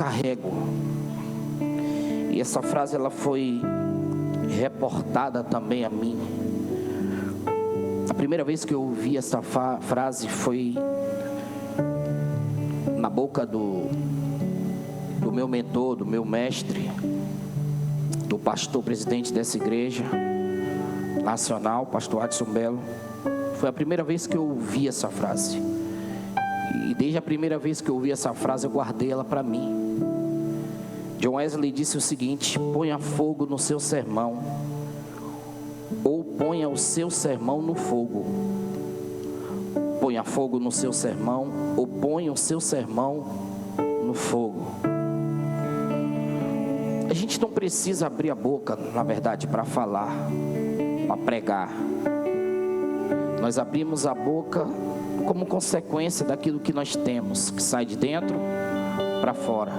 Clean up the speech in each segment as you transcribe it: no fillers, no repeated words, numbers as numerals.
carrego. E essa frase ela foi reportada também a mim. A primeira vez que eu ouvi essa frase foi na boca do meu mentor, do meu mestre, do pastor presidente dessa igreja nacional, pastor Adson Belo. Foi a primeira vez que eu ouvi essa frase. E desde a primeira vez que eu ouvi essa frase, eu guardei ela para mim. John Wesley disse o seguinte: ponha fogo no seu sermão, ou ponha o seu sermão no fogo. Ponha fogo no seu sermão, ou ponha o seu sermão no fogo. A gente não precisa abrir a boca, na verdade, para falar, para pregar. Nós abrimos a boca como consequência daquilo que nós temos, que sai de dentro para fora.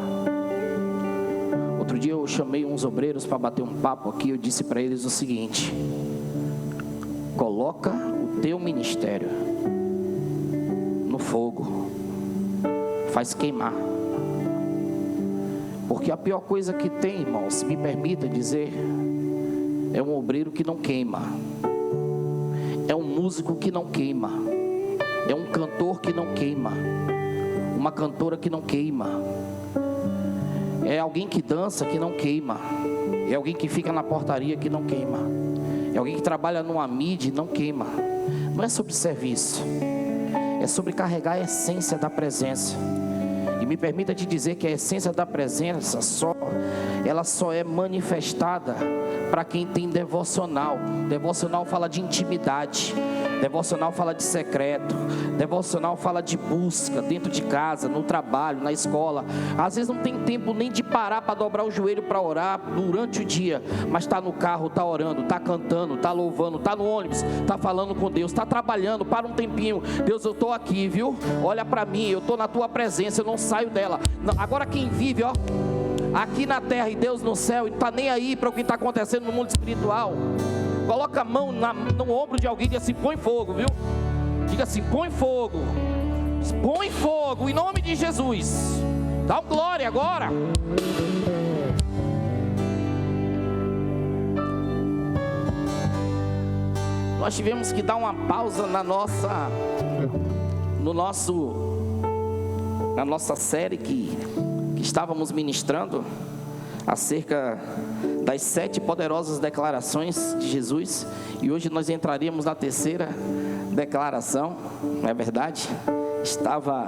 Outro dia eu chamei uns obreiros para bater um papo aqui. Eu disse para eles o seguinte: coloca o teu ministério no fogo, faz queimar. Porque a pior coisa que tem, irmão, se me permita dizer, é um obreiro que não queima, é um músico que não queima, é um cantor que não queima, uma cantora que não queima, é alguém que dança que não queima, é alguém que fica na portaria que não queima, é alguém que trabalha numa mídia e não queima. Não é sobre serviço, é sobre carregar a essência da presença. E me permita te dizer que a essência da presença ela só é manifestada para quem tem devocional. Devocional fala de intimidade, devocional fala de secreto, devocional fala de busca dentro de casa, no trabalho, na escola. Às vezes não tem tempo nem de parar para dobrar o joelho para orar durante o dia, mas está no carro, está orando, está cantando, está louvando, está no ônibus, está falando com Deus, está trabalhando. Para um tempinho: Deus, eu estou aqui, viu? Olha para mim, eu estou na tua presença, eu não saio dela. Agora quem vive, ó, aqui na terra e Deus no céu, e não está nem aí para o que está acontecendo no mundo espiritual, coloca a mão no ombro de alguém e diz assim: põe fogo, viu? Diga assim: põe fogo, em nome de Jesus. Dá um glória agora. Nós tivemos que dar uma pausa na nossa série que estávamos ministrando acerca das 7 poderosas declarações de Jesus, e hoje nós entraríamos na terceira declaração. Não é verdade? Estava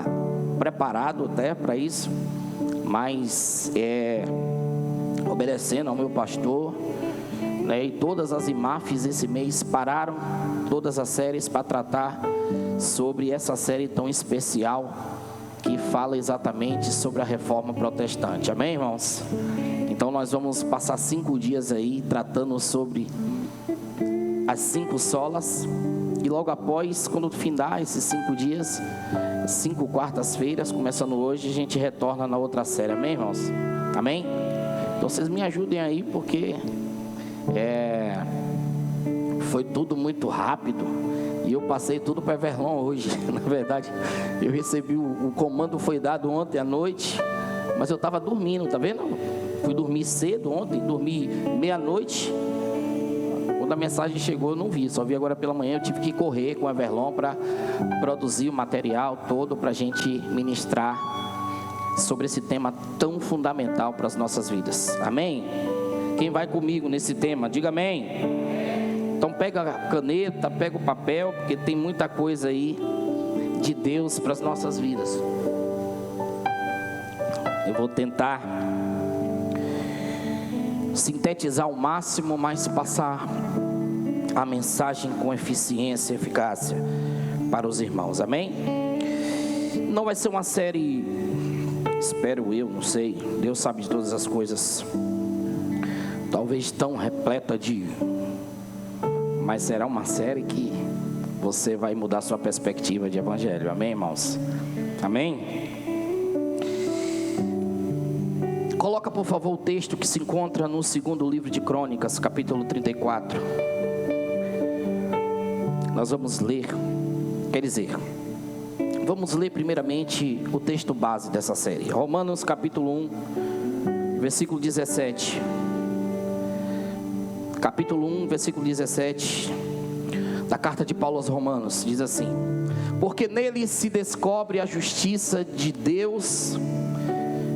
preparado até para isso, mas obedecendo ao meu pastor, né, e todas as IMAFs esse mês pararam todas as séries para tratar sobre essa série tão especial que fala exatamente sobre a reforma protestante. Amém, irmãos? Então nós vamos passar 5 dias aí tratando sobre as 5 solas, e logo após, quando findar esses 5 dias, 5 quartas-feiras, começando hoje, a gente retorna na outra série. Amém, irmãos? Amém? Então vocês me ajudem aí, porque foi tudo muito rápido, e eu passei tudo para Everlon hoje. Na verdade, eu recebi o comando, foi dado ontem à noite, mas eu estava dormindo, tá vendo? Fui dormir cedo ontem, dormi meia-noite. Quando a mensagem chegou, eu não vi, só vi agora pela manhã. Eu tive que correr com o Everlon para produzir o material todo para a gente ministrar sobre esse tema tão fundamental para as nossas vidas. Amém? Quem vai comigo nesse tema? Diga amém. Então pega a caneta, pega o papel, porque tem muita coisa aí de Deus para as nossas vidas. Eu vou tentar sintetizar ao máximo, mas passar a mensagem com eficiência e eficácia para os irmãos. Amém? Não vai ser uma série, espero eu, não sei, Deus sabe de todas as coisas, talvez tão repleta mas será uma série que você vai mudar sua perspectiva de evangelho. Amém, irmãos? Amém? Coloca, por favor, o texto que se encontra no 2º livro de Crônicas, capítulo 34. Nós vamos ler, Vamos ler primeiramente o texto base dessa série. Romanos capítulo 1, versículo 17. Capítulo 1, versículo 17 da carta de Paulo aos Romanos, diz assim: porque nele se descobre a justiça de Deus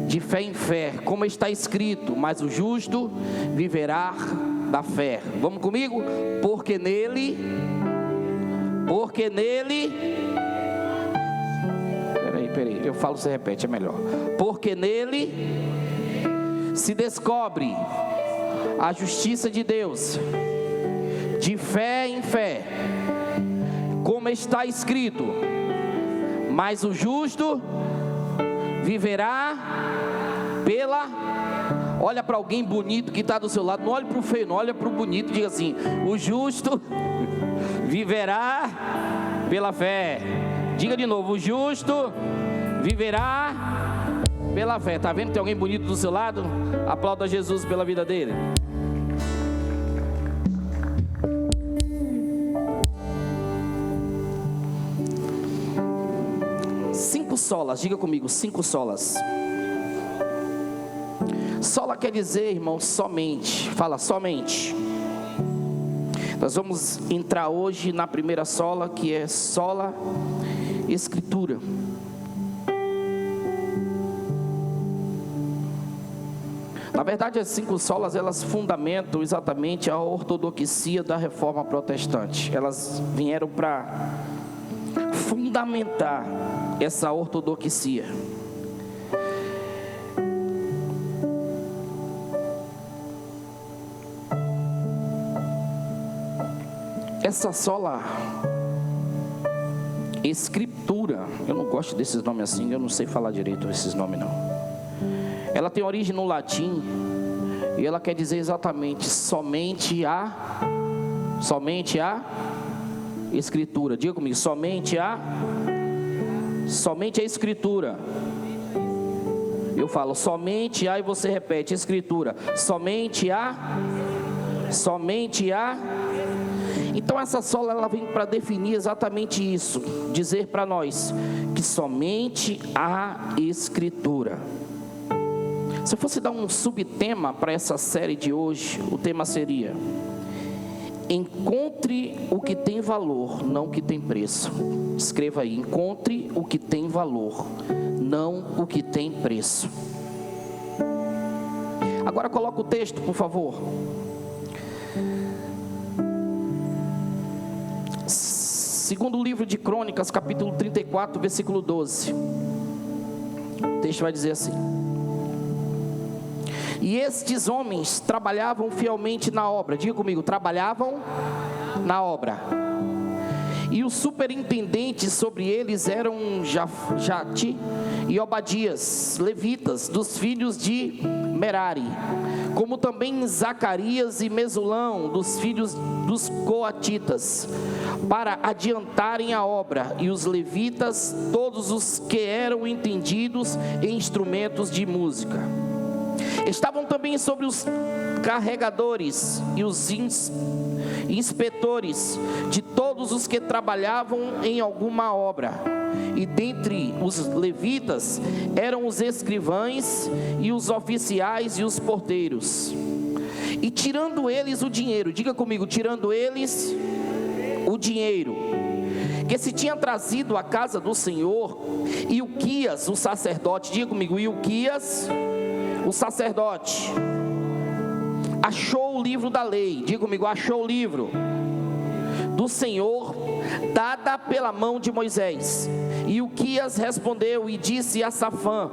de fé em fé, como está escrito, mas o justo viverá da fé. Vamos comigo? Porque nele, peraí, eu falo, você repete, é melhor. Porque nele se descobre a justiça de Deus de fé em fé, como está escrito, mas o justo viverá pela... Olha para alguém bonito que está do seu lado, não olhe para o feio, não olha para o bonito, diga assim: o justo viverá pela fé. Diga de novo: o justo viverá pela fé. Está vendo que tem alguém bonito do seu lado? Aplauda Jesus pela vida dele. Cinco solas, diga comigo: 5 solas. Sola quer dizer, irmão, somente. Fala, somente. Nós vamos entrar hoje na primeira sola, que é sola Escritura. Na verdade, as 5 solas, elas fundamentam exatamente a ortodoxia da reforma protestante. Elas vieram para fundamentar essa ortodoxia. Essa sola Escritura, eu não gosto desses nomes assim, eu não sei falar direito esses nomes não. Ela tem origem no latim e ela quer dizer exatamente somente a Escritura. Diga comigo: somente a Escritura. Eu falo somente a, e você repete: Escritura. Somente a. Então essa sola, ela vem para definir exatamente isso, dizer para nós que somente a Escritura. Se eu fosse dar um subtema para essa série de hoje, o tema seria: encontre o que tem valor, não o que tem preço. Escreva aí: encontre o que tem valor, não o que tem preço. Agora coloca o texto, por favor. Segundo livro de Crônicas, capítulo 34, versículo 12. O texto vai dizer assim: e estes homens trabalhavam fielmente na obra. Diga comigo: trabalhavam na obra. E os superintendentes sobre eles eram Jati e Obadias, levitas, dos filhos de Merari, como também Zacarias e Mesulão, dos filhos dos coatitas, para adiantarem a obra, e os levitas, todos os que eram entendidos em instrumentos de música. Estavam também sobre os carregadores e os inspetores de todos os que trabalhavam em alguma obra. E dentre os levitas eram os escrivães e os oficiais e os porteiros. E tirando eles o dinheiro, diga comigo: tirando eles o dinheiro que se tinha trazido à casa do Senhor, Ilquias, o sacerdote, diga comigo: Ilquias, o sacerdote, achou o livro da lei. Diga comigo: achou o livro do Senhor, dada pela mão de Moisés. E Ilquias respondeu e disse a Safã,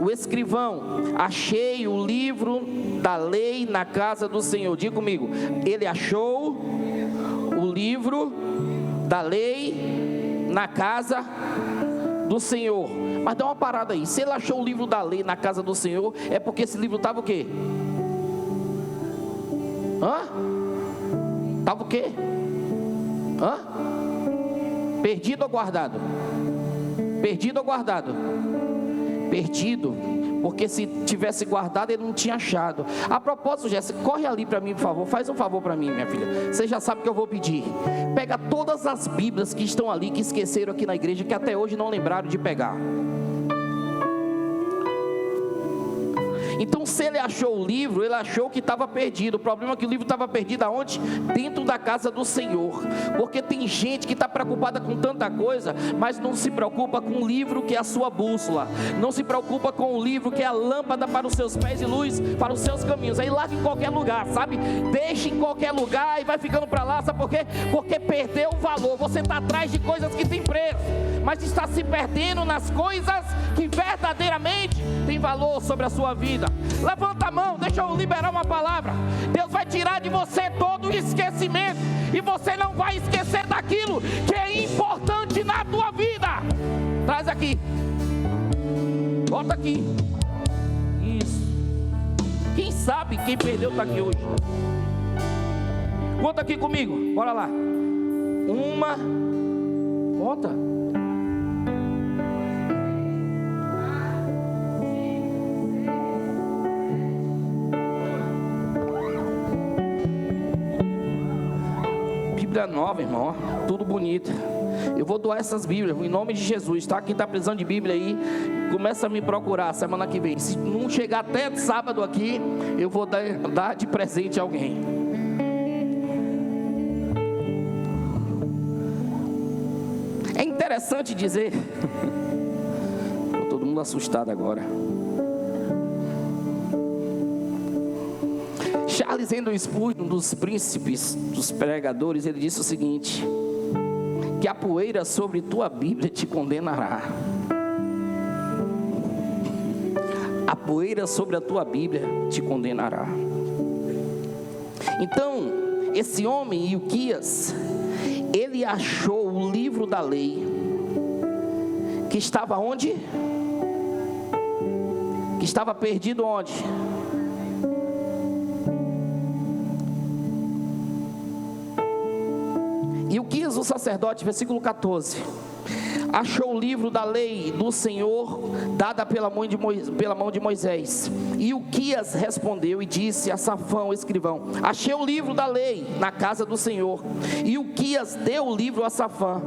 o escrivão: achei o livro da lei na casa do Senhor. Diga comigo: ele achou o livro da lei na casa do Senhor. Mas dá uma parada aí: se ele achou o livro da lei na casa do Senhor, é porque esse livro estava o quê? Estava o quê? Perdido ou guardado? Perdido ou guardado? Perdido. porque se tivesse guardado ele não tinha achado. A propósito, Jéssica, corre ali para mim, por favor, faz um favor para mim, minha filha. Você já sabe o que eu vou pedir. Pega todas as Bíblias que estão ali, que esqueceram aqui na igreja, que até hoje não lembraram de pegar. Então, se ele achou o livro, ele achou que estava perdido. O problema é que o livro estava perdido aonde? Dentro da casa do Senhor. Porque tem gente que está preocupada com tanta coisa, mas não se preocupa com o livro que é a sua bússola. Não se preocupa com o livro que é a lâmpada para os seus pés e luz para os seus caminhos. Aí larga em qualquer lugar, sabe? Deixa em qualquer lugar e vai ficando para lá. Sabe por quê? Porque perdeu o valor. Você está atrás de coisas que têm preço, mas está se perdendo nas coisas que verdadeiramente têm valor sobre a sua vida. Levanta a mão, deixa eu liberar uma palavra. Deus vai tirar de você todo o esquecimento, e você não vai esquecer daquilo que é importante na tua vida. Traz aqui, bota aqui. Isso. Quem sabe quem perdeu está aqui hoje. Conta aqui comigo, bora lá. Uma, conta. Bíblia nova, irmão, tudo bonito. Eu vou doar essas Bíblias em nome de Jesus, tá? Quem está precisando de Bíblia aí, começa a me procurar semana que vem. Se não chegar até sábado aqui, eu vou dar de presente a alguém. É interessante dizer, todo mundo assustado agora. Charles Haddon Spurgeon, um dos príncipes dos pregadores, ele disse o seguinte: que a poeira sobre tua Bíblia te condenará. A poeira sobre a tua Bíblia te condenará. Então, esse homem, Ilquias, ele achou o livro da lei, que estava onde? Que estava perdido onde? Ilquias, o sacerdote, versículo 14, achou o livro da lei do Senhor, dada pela mão de Moisés. E Ilquias respondeu e disse a Safã, o escrivão: achei o livro da lei na casa do Senhor. E Ilquias deu o livro a Safã.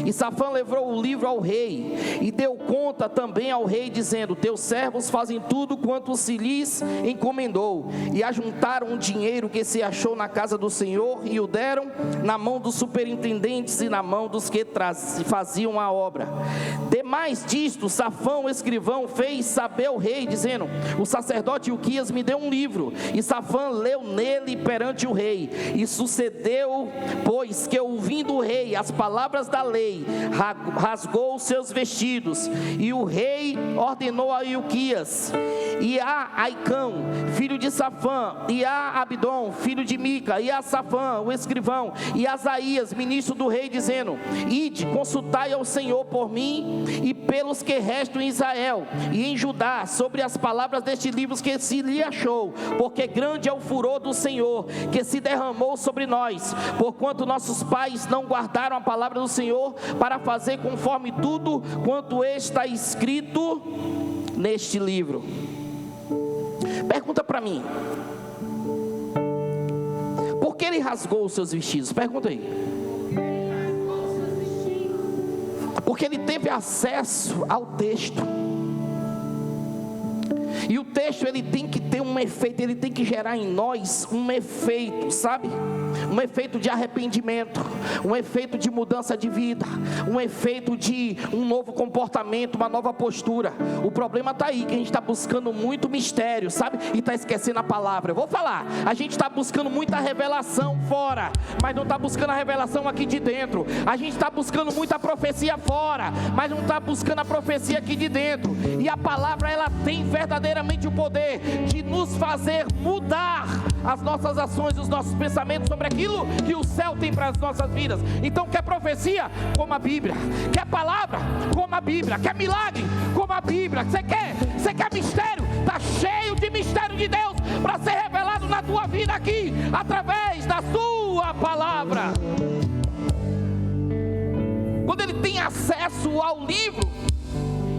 E Safã levou o livro ao rei, e deu conta também ao rei, dizendo: teus servos fazem tudo quanto se lhes encomendou. E ajuntaram o dinheiro que se achou na casa do Senhor, e o deram na mão dos superintendentes e na mão dos que faziam a obra. Demais disto, Safã, o escrivão, fez saber ao rei, dizendo: o sacerdote Ilquias me deu um livro. E Safã leu nele perante o rei. E sucedeu, pois, que ouvindo o rei as palavras da lei, rasgou os seus vestidos. E o rei ordenou a Ilquias e a Aicão, filho de Safã, e a Abdon, filho de Mica, e a Safã, o escrivão, e a Asaías, ministro do rei, dizendo: ide, consultai ao Senhor por mim e pelos que restam em Israel e em Judá, sobre as palavras deste livro que se lhe achou, porque grande é o furor do Senhor que se derramou sobre nós, porquanto nossos pais não guardaram a palavra do Senhor para fazer conforme tudo quanto está escrito neste livro. Pergunta para mim: por que ele rasgou os seus vestidos? Pergunta aí. Porque ele teve acesso ao texto. E o texto, ele tem que ter um efeito, ele tem que gerar em nós um efeito, sabe? Um efeito de arrependimento, um efeito de mudança de vida, um efeito de um novo comportamento, uma nova postura. O problema está aí, que a gente está buscando muito mistério, sabe? E está esquecendo a palavra. Eu vou falar, a gente está buscando muita revelação fora, mas não está buscando a revelação aqui de dentro. A gente está buscando muita profecia fora, mas não está buscando a profecia aqui de dentro. E a palavra, ela tem verdadeiramente o poder de nos fazer mudar as nossas ações, os nossos pensamentos sobre aquilo que o céu tem para as nossas vidas. Então, quer profecia? Como a Bíblia. Quer palavra? Como a Bíblia. Quer milagre? Como a Bíblia. Você quer mistério? Está cheio de mistério de Deus para ser revelado na tua vida aqui, através da sua palavra. Quando ele tem acesso ao livro,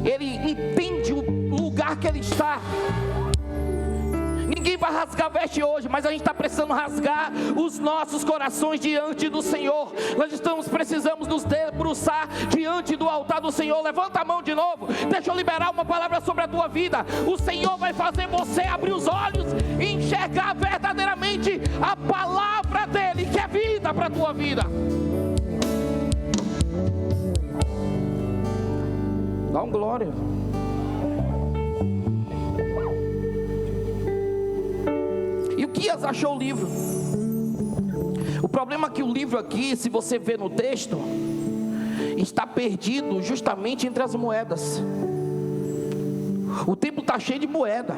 ele entende o lugar lugar que Ele está. Ninguém vai rasgar veste hoje, mas a gente está precisando rasgar os nossos corações diante do Senhor. Precisamos nos debruçar diante do altar do Senhor. Levanta a mão de novo, deixa eu liberar uma palavra sobre a tua vida. O Senhor vai fazer você abrir os olhos e enxergar verdadeiramente a palavra dEle, que é vida para a tua vida. Dá um glória. E o Quias achou o livro. O problema é que o livro aqui, se você ver no texto, está perdido justamente entre as moedas. O templo está cheio de moeda.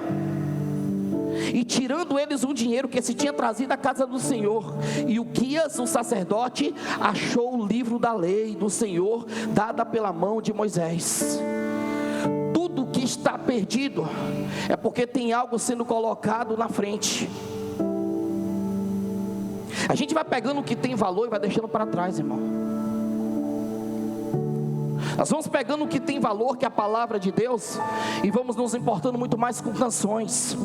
E tirando eles o dinheiro que se tinha trazido à casa do Senhor. E o Quias, o sacerdote, achou o livro da lei do Senhor, dada pela mão de Moisés. Tudo que está perdido é porque tem algo sendo colocado na frente. A gente vai pegando o que tem valor e vai deixando para trás, irmão. Nós vamos pegando o que tem valor, que é a palavra de Deus, e vamos nos importando muito mais com canções,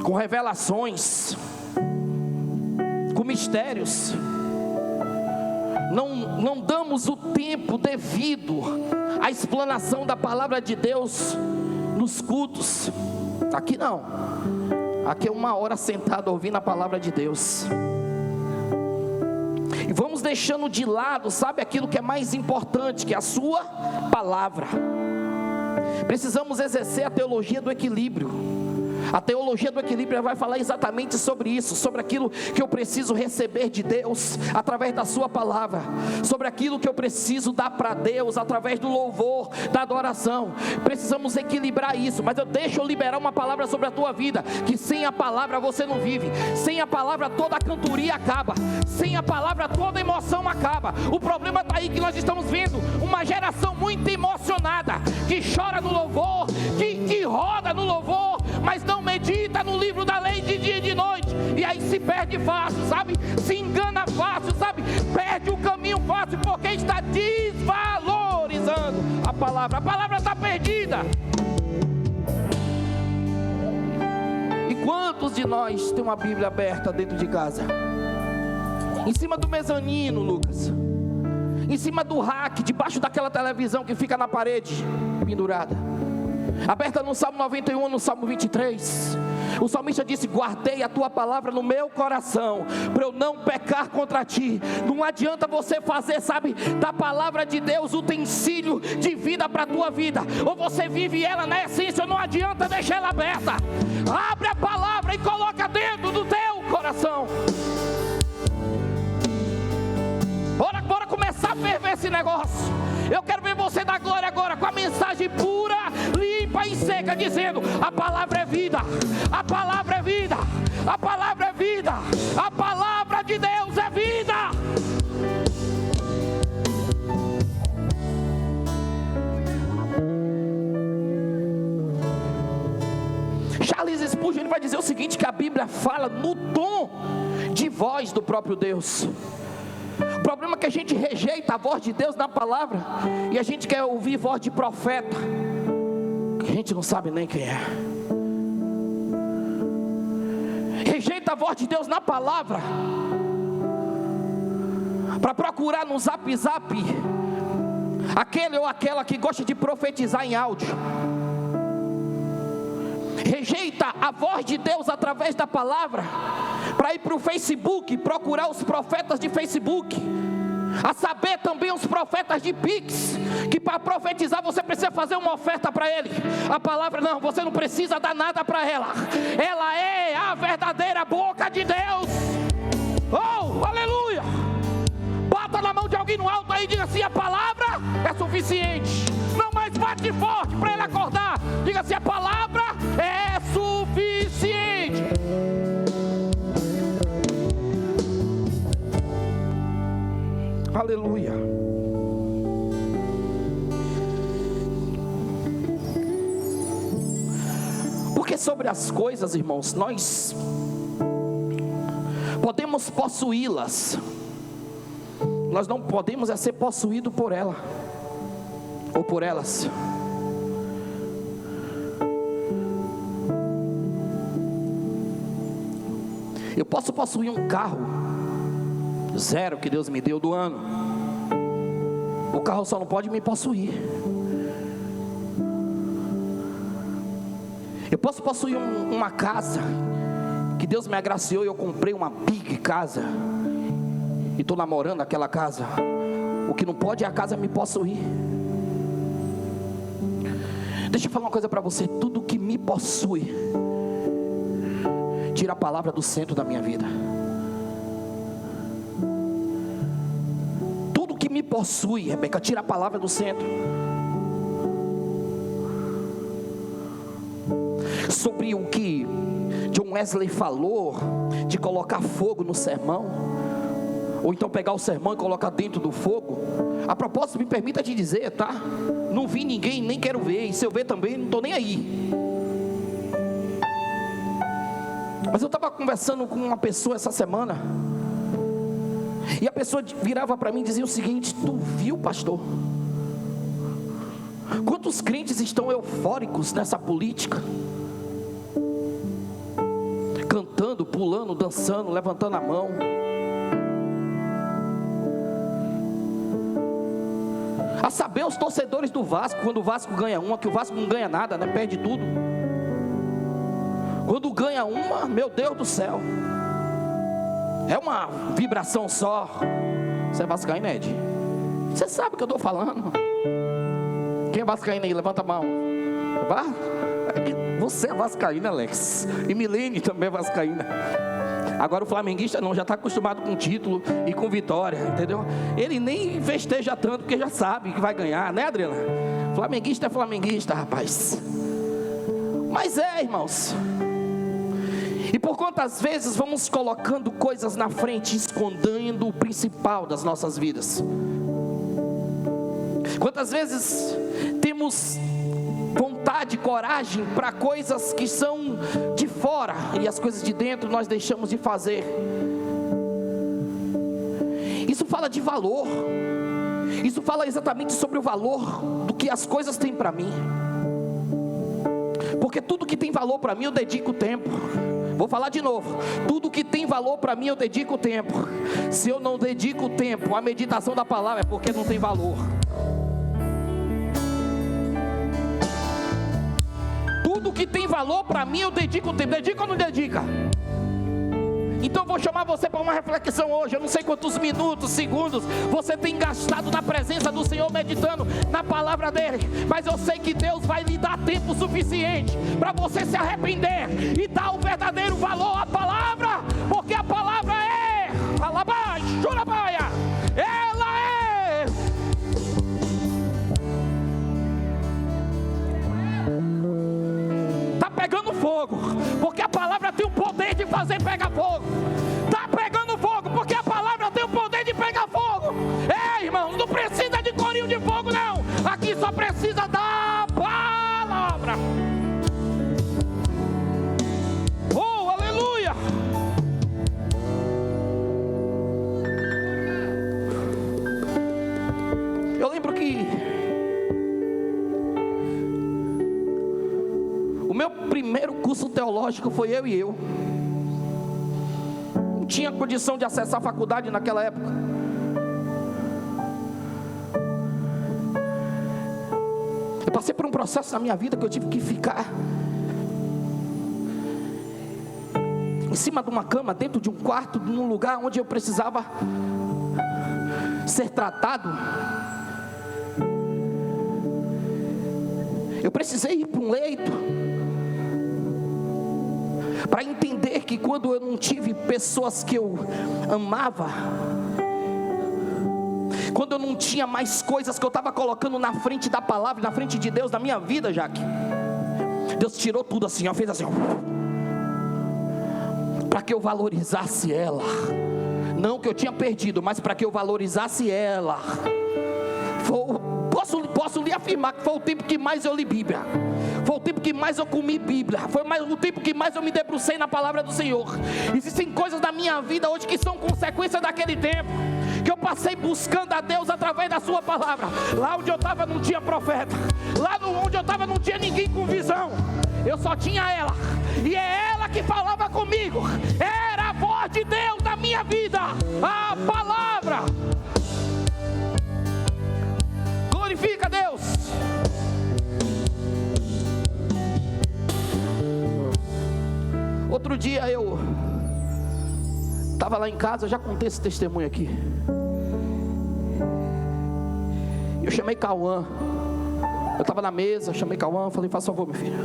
com revelações, com mistérios. Não damos o tempo devido à explanação da palavra de Deus nos cultos. Aqui não. Aqui é 1 hora sentado ouvindo a palavra de Deus. E vamos deixando de lado, sabe, aquilo que é mais importante, que é a sua palavra. Precisamos exercer a teologia do equilíbrio. A teologia do equilíbrio vai falar exatamente sobre isso, sobre aquilo que eu preciso receber de Deus através da sua palavra, sobre aquilo que eu preciso dar para Deus através do louvor, da adoração. Precisamos equilibrar isso. Mas deixa eu liberar uma palavra sobre a tua vida, que sem a palavra você não vive. Sem a palavra toda a cantoria acaba, sem a palavra toda a emoção acaba. O problema está aí, que nós estamos vendo uma geração muito emocionada, que chora no louvor, que roda no louvor, mas não medita no livro da lei de dia e de noite, e aí se perde fácil, sabe? Se engana fácil, sabe? Perde o caminho fácil, porque está desvalorizando a palavra está perdida. E quantos de nós tem uma Bíblia aberta dentro de casa? Em cima do mezanino, Lucas, em cima do rack, debaixo daquela televisão que fica na parede, pendurada, aberta no Salmo 91, no Salmo 23. O salmista disse: guardei a tua palavra no meu coração, para eu não pecar contra ti. Não adianta você fazer, sabe, da palavra de Deus utensílio de vida para a tua vida. Ou você vive ela na essência, ou não adianta deixar ela aberta. Abre a palavra e coloca dentro do teu coração. Bora começar a ferver esse negócio. Eu quero ver você dar glória agora, com a mensagem pura, limpa e seca, dizendo: a palavra é vida, a palavra é vida, a palavra é vida, a palavra de Deus é vida. Charles Spurgeon, ele vai dizer o seguinte, que a Bíblia fala no tom de voz do próprio Deus. O problema é que a gente rejeita a voz de Deus na palavra, e a gente quer ouvir voz de profeta, que a gente não sabe nem quem é. Rejeita a voz de Deus na palavra, para procurar no Zap, aquele ou aquela que gosta de profetizar em áudio. Rejeita a voz de Deus através da palavra, para ir para o Facebook, procurar os profetas de Facebook, a saber também os profetas de Pix, que para profetizar você precisa fazer uma oferta para ele. A palavra não, você não precisa dar nada para ela, ela é a verdadeira boca de Deus. Oh, aleluia! Bota na mão de alguém no alto aí e diga assim: a palavra é suficiente. Não mais bate forte para ele acordar. Diga assim: a palavra é suficiente. Aleluia. Porque sobre as coisas, irmãos, nós podemos possuí-las, nós não podemos ser possuídos por ela. ou por elas. Eu posso possuir um carro zero que Deus me deu do ano. O carro só não pode me possuir. Eu posso possuir uma casa que Deus me agraciou e eu comprei uma big casa e estou namorando aquela casa. O que não pode é a casa me possuir. Deixa eu falar uma coisa para você. Tudo que me possui tira a palavra do centro da minha vida. Tudo que me possui, Rebeca, tira a palavra do centro. Sobre o que John Wesley falou, de colocar fogo no sermão, ou então pegar o sermão e colocar dentro do fogo. A propósito, me permita te dizer, tá? Não vi ninguém, nem quero ver, e se eu ver também, não estou nem aí. Mas eu estava conversando com uma pessoa essa semana, e a pessoa virava para mim e dizia o seguinte: tu viu, pastor? Quantos crentes estão eufóricos nessa política? Cantando, pulando, dançando, levantando a mão. A saber, os torcedores do Vasco, quando o Vasco ganha uma, que o Vasco não ganha nada, né? Perde tudo. Quando ganha uma, meu Deus do céu, é uma vibração só. Você é vascaíno, Ed? Você sabe o que eu estou falando. Quem é vascaíno aí? Levanta a mão. Vá. Você é vascaína, Alex. E Milene também é vascaína. Agora o flamenguista não, já está acostumado com título e com vitória, entendeu? Ele nem festeja tanto, porque já sabe que vai ganhar, né, Adriana? Flamenguista é flamenguista, rapaz. Mas irmãos, e por quantas vezes vamos colocando coisas na frente, escondendo o principal das nossas vidas? Quantas vezes temos vontade, coragem para coisas que são de fora, e as coisas de dentro nós deixamos de fazer? Isso fala de valor. Isso fala exatamente sobre o valor do que as coisas têm para mim. Porque tudo que tem valor para mim eu dedico tempo. Vou falar de novo. Tudo que tem valor para mim eu dedico tempo. Se eu não dedico tempo à meditação da palavra, é porque não tem valor. Tudo que tem valor para mim eu dedico tempo. Dedica ou não dedica? Então eu vou chamar você para uma reflexão hoje. Eu não sei quantos minutos, segundos você tem gastado na presença do Senhor, meditando na palavra dele, mas eu sei que Deus vai lhe dar tempo suficiente para você se arrepender e dar o verdadeiro valor à palavra, porque a palavra é alabai, churabaia, ela é tá pegando fogo, porque a palavra tem o poder de fazer pegar fogo. Tá pegando fogo, porque a palavra tem o poder de pegar fogo. Irmãos, não precisa de corinho de fogo não. Aqui só precisa da palavra. Oh, aleluia. Eu lembro que o meu primeiro curso teológico foi eu. Não tinha condição de acessar a faculdade naquela época. Eu passei por um processo na minha vida que eu tive que ficar em cima de uma cama, dentro de um quarto, num lugar onde eu precisava ser tratado. Eu precisei ir para um leito para entender que quando eu não tive pessoas que eu amava, quando eu não tinha mais coisas que eu estava colocando na frente da palavra, na frente de Deus, na minha vida, Jaque, Deus tirou tudo assim, ó, fez assim, para que eu valorizasse ela. Não que eu tinha perdido, mas para que eu valorizasse ela. Posso lhe afirmar que foi o tempo que mais eu li Bíblia, foi o tempo que mais eu comi Bíblia, foi o tempo que mais eu me debrucei na palavra do Senhor. Existem coisas da minha vida hoje que são consequência daquele tempo, que eu passei buscando a Deus através da sua palavra. Lá onde eu estava não tinha profeta, lá onde eu estava não tinha ninguém com visão, eu só tinha ela, e é ela que falava comigo, era a voz de Deus na minha vida, a palavra. Glorifica a Deus. Outro dia eu estava lá em casa, eu já contei esse testemunho aqui. Eu chamei Cauã, eu estava na mesa, chamei Cauã, falei: faz favor, meu filho.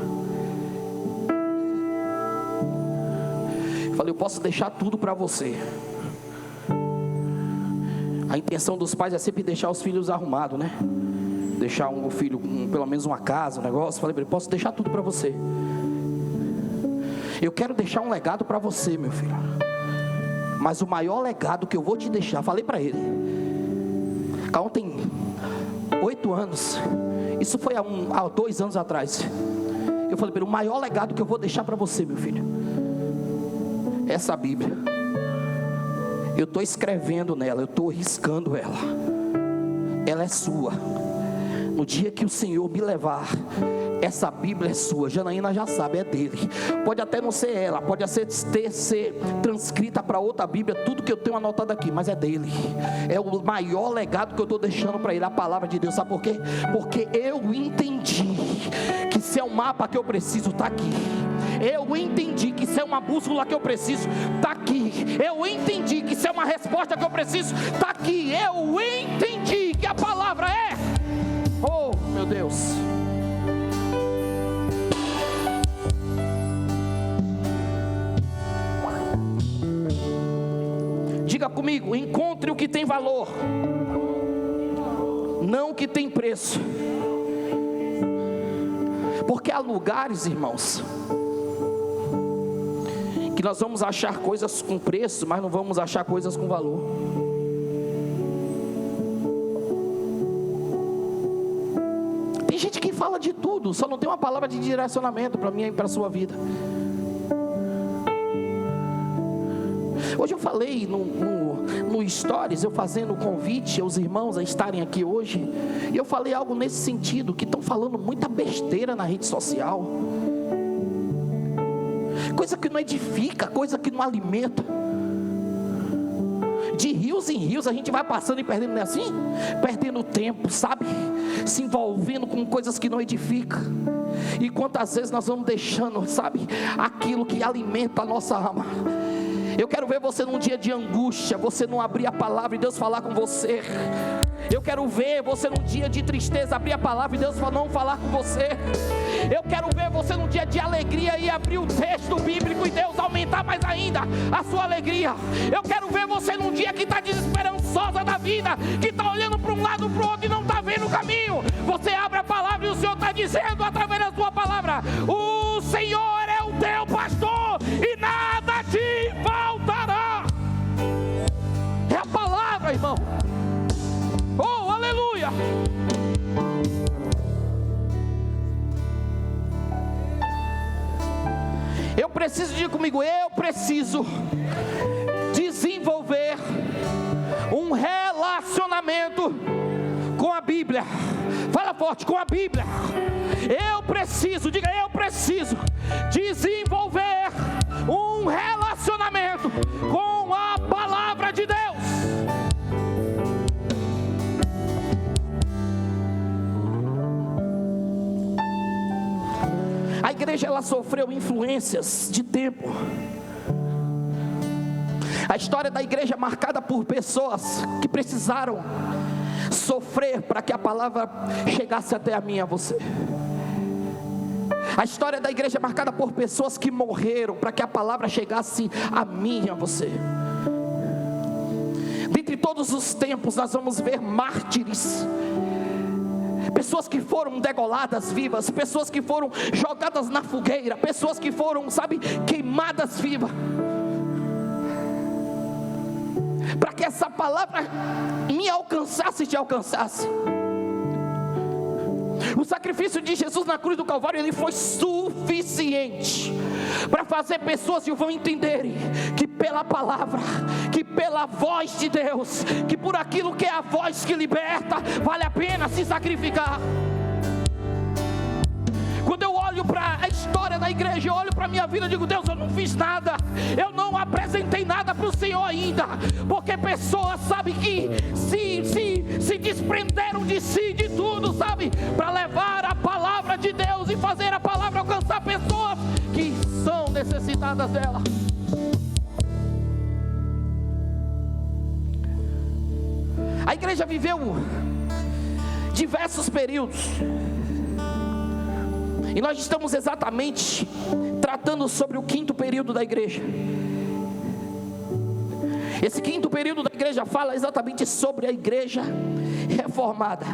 Eu falei: eu posso deixar tudo para você. A intenção dos pais é sempre deixar os filhos arrumados, né? Deixar um filho com pelo menos uma casa, um negócio. Eu falei para ele: posso deixar tudo para você. Eu quero deixar um legado para você, meu filho. Mas o maior legado que eu vou te deixar, falei para ele. Cauã tem 8 anos. Isso foi há 2 anos atrás. Eu falei para ele: o maior legado que eu vou deixar para você, meu filho, é essa Bíblia. Eu estou escrevendo nela, eu estou riscando ela. Ela é sua. No dia que o Senhor me levar, essa Bíblia é sua. Janaína já sabe, é dele. Pode até não ser ela, pode ser transcrita para outra Bíblia, tudo que eu tenho anotado aqui, mas é dele. É o maior legado que eu estou deixando para ele, a palavra de Deus. Sabe por quê? Porque eu entendi que se é um mapa que eu preciso, está aqui. Eu entendi que se é uma bússola que eu preciso, está aqui. Eu entendi que se é uma resposta que eu preciso, está aqui. Eu entendi que a palavra é. Oh, meu Deus. Diga comigo: encontre o que tem valor, não o que tem preço. Porque há lugares, irmãos, que nós vamos achar coisas com preço, mas não vamos achar coisas com valor. Tem gente que fala de tudo, só não tem uma palavra de direcionamento para mim e para a sua vida. Hoje eu falei no Stories, eu fazendo o convite aos irmãos a estarem aqui hoje, e eu falei algo nesse sentido, que estão falando muita besteira na rede social, coisa que não edifica, coisa que não alimenta. De rios em rios a gente vai passando e perdendo, não é assim? Perdendo tempo, sabe? Se envolvendo com coisas que não edificam. E quantas vezes nós vamos deixando, sabe, aquilo que alimenta a nossa alma. Eu quero ver você num dia de angústia, você não abrir a palavra e Deus falar com você. Eu quero ver você num dia de tristeza abrir a palavra e Deus não falar com você. Eu quero ver você num dia de alegria e abrir o texto bíblico e Deus aumentar mais ainda a sua alegria. Eu quero ver você num dia que está desesperançosa da vida, que está olhando para um lado para o outro e não está vendo o caminho. Você abre a palavra e o Senhor está dizendo através da sua palavra: o Senhor é o teu pastor e nada te faltará. É a palavra, irmão. Oh, aleluia. Eu preciso, diga comigo, eu preciso desenvolver um relacionamento com a Bíblia. Fala forte, com a Bíblia. Eu preciso, diga, eu preciso desenvolver um relacionamento com a palavra de Deus. A igreja, ela sofreu influências de tempo. A história da igreja é marcada por pessoas que precisaram sofrer para que a palavra chegasse até a mim e a você. A história da igreja é marcada por pessoas que morreram para que a palavra chegasse a mim e a você. Dentre todos os tempos nós vamos ver mártires, pessoas que foram degoladas vivas, pessoas que foram jogadas na fogueira, pessoas que foram, sabe, queimadas vivas, para que essa palavra me alcançasse e te alcançasse. O sacrifício de Jesus na cruz do Calvário, ele foi suficiente para fazer pessoas que vão entenderem que pela palavra, que pela voz de Deus, que por aquilo que é a voz que liberta, vale a pena se sacrificar. Quando eu olho para a história da igreja, eu olho para a minha vida e digo: Deus, eu não fiz nada, eu não apresentei nada para o Senhor ainda, porque pessoas, sabe, que se desprenderam de si, de tudo, sabe, para levar a palavra de Deus e fazer a palavra alcançar pessoas que são necessitadas dela. A igreja viveu diversos períodos, e nós estamos exatamente tratando sobre o 5º período da igreja. Esse 5º período da igreja fala exatamente sobre a igreja reformada.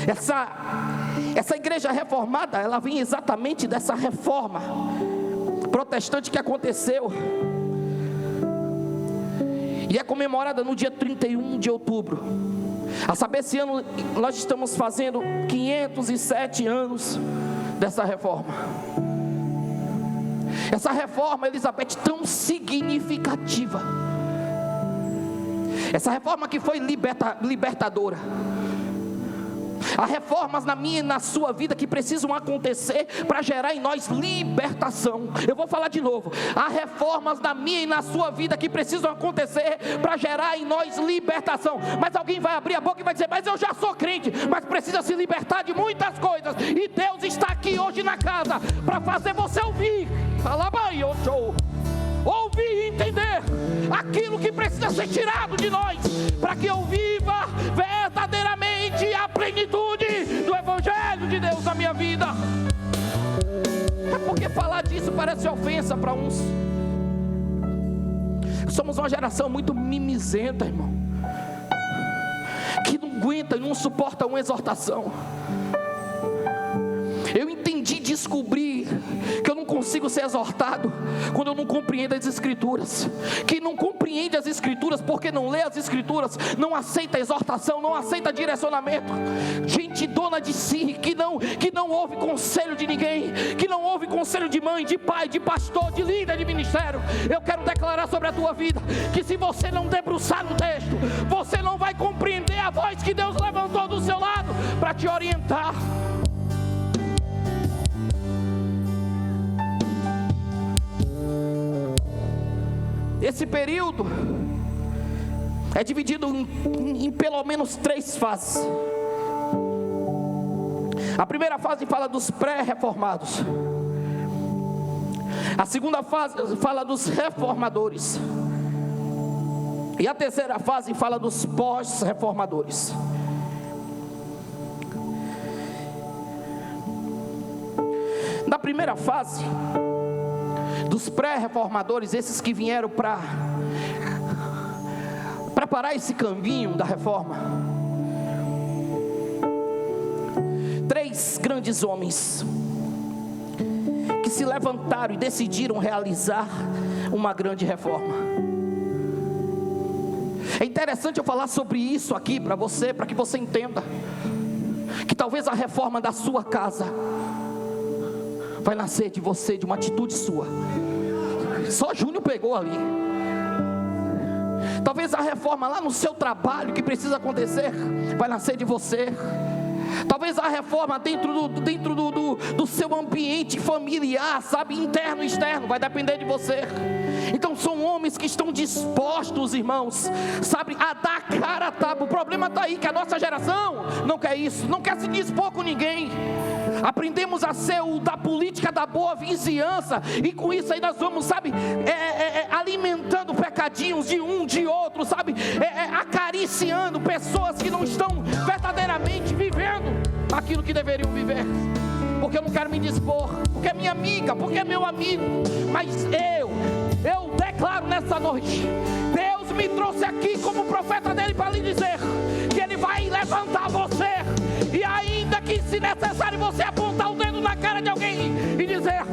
Essa igreja reformada, ela vem exatamente dessa reforma protestante que aconteceu, e é comemorada no dia 31 de outubro. A saber, esse ano nós estamos fazendo 507 anos dessa reforma. Essa reforma, Elizabeth, tão significativa. Essa reforma que foi libertadora. Há reformas na minha e na sua vida que precisam acontecer para gerar em nós libertação. Eu vou falar de novo. Há reformas na minha e na sua vida que precisam acontecer para gerar em nós libertação. Mas alguém vai abrir a boca e vai dizer: mas eu já sou crente. Mas precisa se libertar de muitas coisas. E Deus está aqui hoje na casa para fazer você ouvir. Ouvir e entender aquilo que precisa ser tirado de nós, para que eu viva verdadeiramente a plenitude do Evangelho de Deus na minha vida. É porque falar disso parece ofensa para uns. Somos uma geração muito mimizenta, irmão, que não aguenta e não suporta uma exortação. Eu entendi, descobri que eu não consigo ser exortado quando eu não compreendo as Escrituras. Que não compreende as Escrituras porque não lê as Escrituras, não aceita exortação, não aceita direcionamento. Gente dona de si, que não ouve conselho de ninguém, que não ouve conselho de mãe, de pai, de pastor, de líder de ministério. Eu quero declarar sobre a tua vida que se você não debruçar no texto, você não vai compreender a voz que Deus levantou do seu lado para te orientar. Esse período é dividido em pelo menos 3 fases. A primeira fase fala dos pré-reformados. A segunda fase fala dos reformadores. E a terceira fase fala dos pós-reformadores. Na primeira fase, dos pré-reformadores, esses que vieram para parar esse caminho da reforma, 3 grandes homens que se levantaram e decidiram realizar uma grande reforma. É interessante eu falar sobre isso aqui para você, para que você entenda que talvez a reforma da sua casa vai nascer de você, de uma atitude sua. Só Júnior pegou ali. Talvez a reforma lá no seu trabalho que precisa acontecer vai nascer de você. Talvez a reforma dentro do seu ambiente familiar, sabe, interno e externo, vai depender de você. Então são homens que estão dispostos, irmãos, sabe, a dar cara a tapa. O problema está aí, que a nossa geração não quer isso, não quer se dispor com ninguém. Aprendemos a ser o da política da boa vizinhança, e com isso aí nós vamos, sabe, alimentando pecadinhos de um, de outro, sabe, acariciando pessoas que não estão verdadeiramente vivendo aquilo que deveriam viver. Porque eu não quero me dispor, porque é minha amiga, porque é meu amigo. Mas eu declaro nessa noite, Deus me trouxe aqui como profeta dele para lhe dizer que ele vai levantar você. E ainda que se necessário você apontar o dedo na cara de alguém e dizer: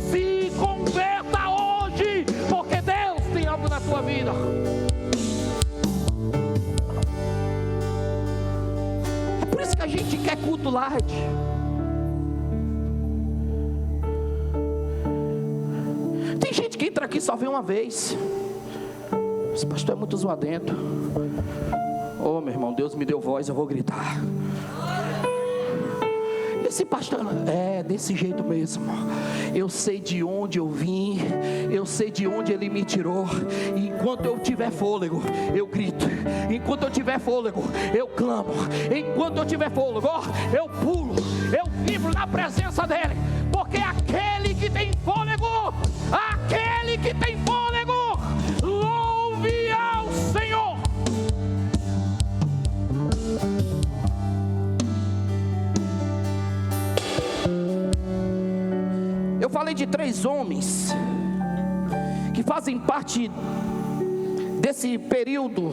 se converta hoje, porque Deus tem algo na sua vida. É por isso que a culto light. Tem gente que entra aqui só vem uma vez. Esse pastor é muito zoadento. Oh, meu irmão, Deus me deu voz, eu vou gritar. Esse pastor é desse jeito mesmo. Eu sei de onde eu vim, eu sei de onde Ele me tirou. E enquanto eu tiver fôlego, eu grito. Enquanto eu tiver fôlego, eu clamo. Enquanto eu tiver fôlego, eu pulo, eu vibro na presença dEle. Porque aquele que tem fôlego, louve ao Senhor. Eu falei de 3 homens que fazem parte desse período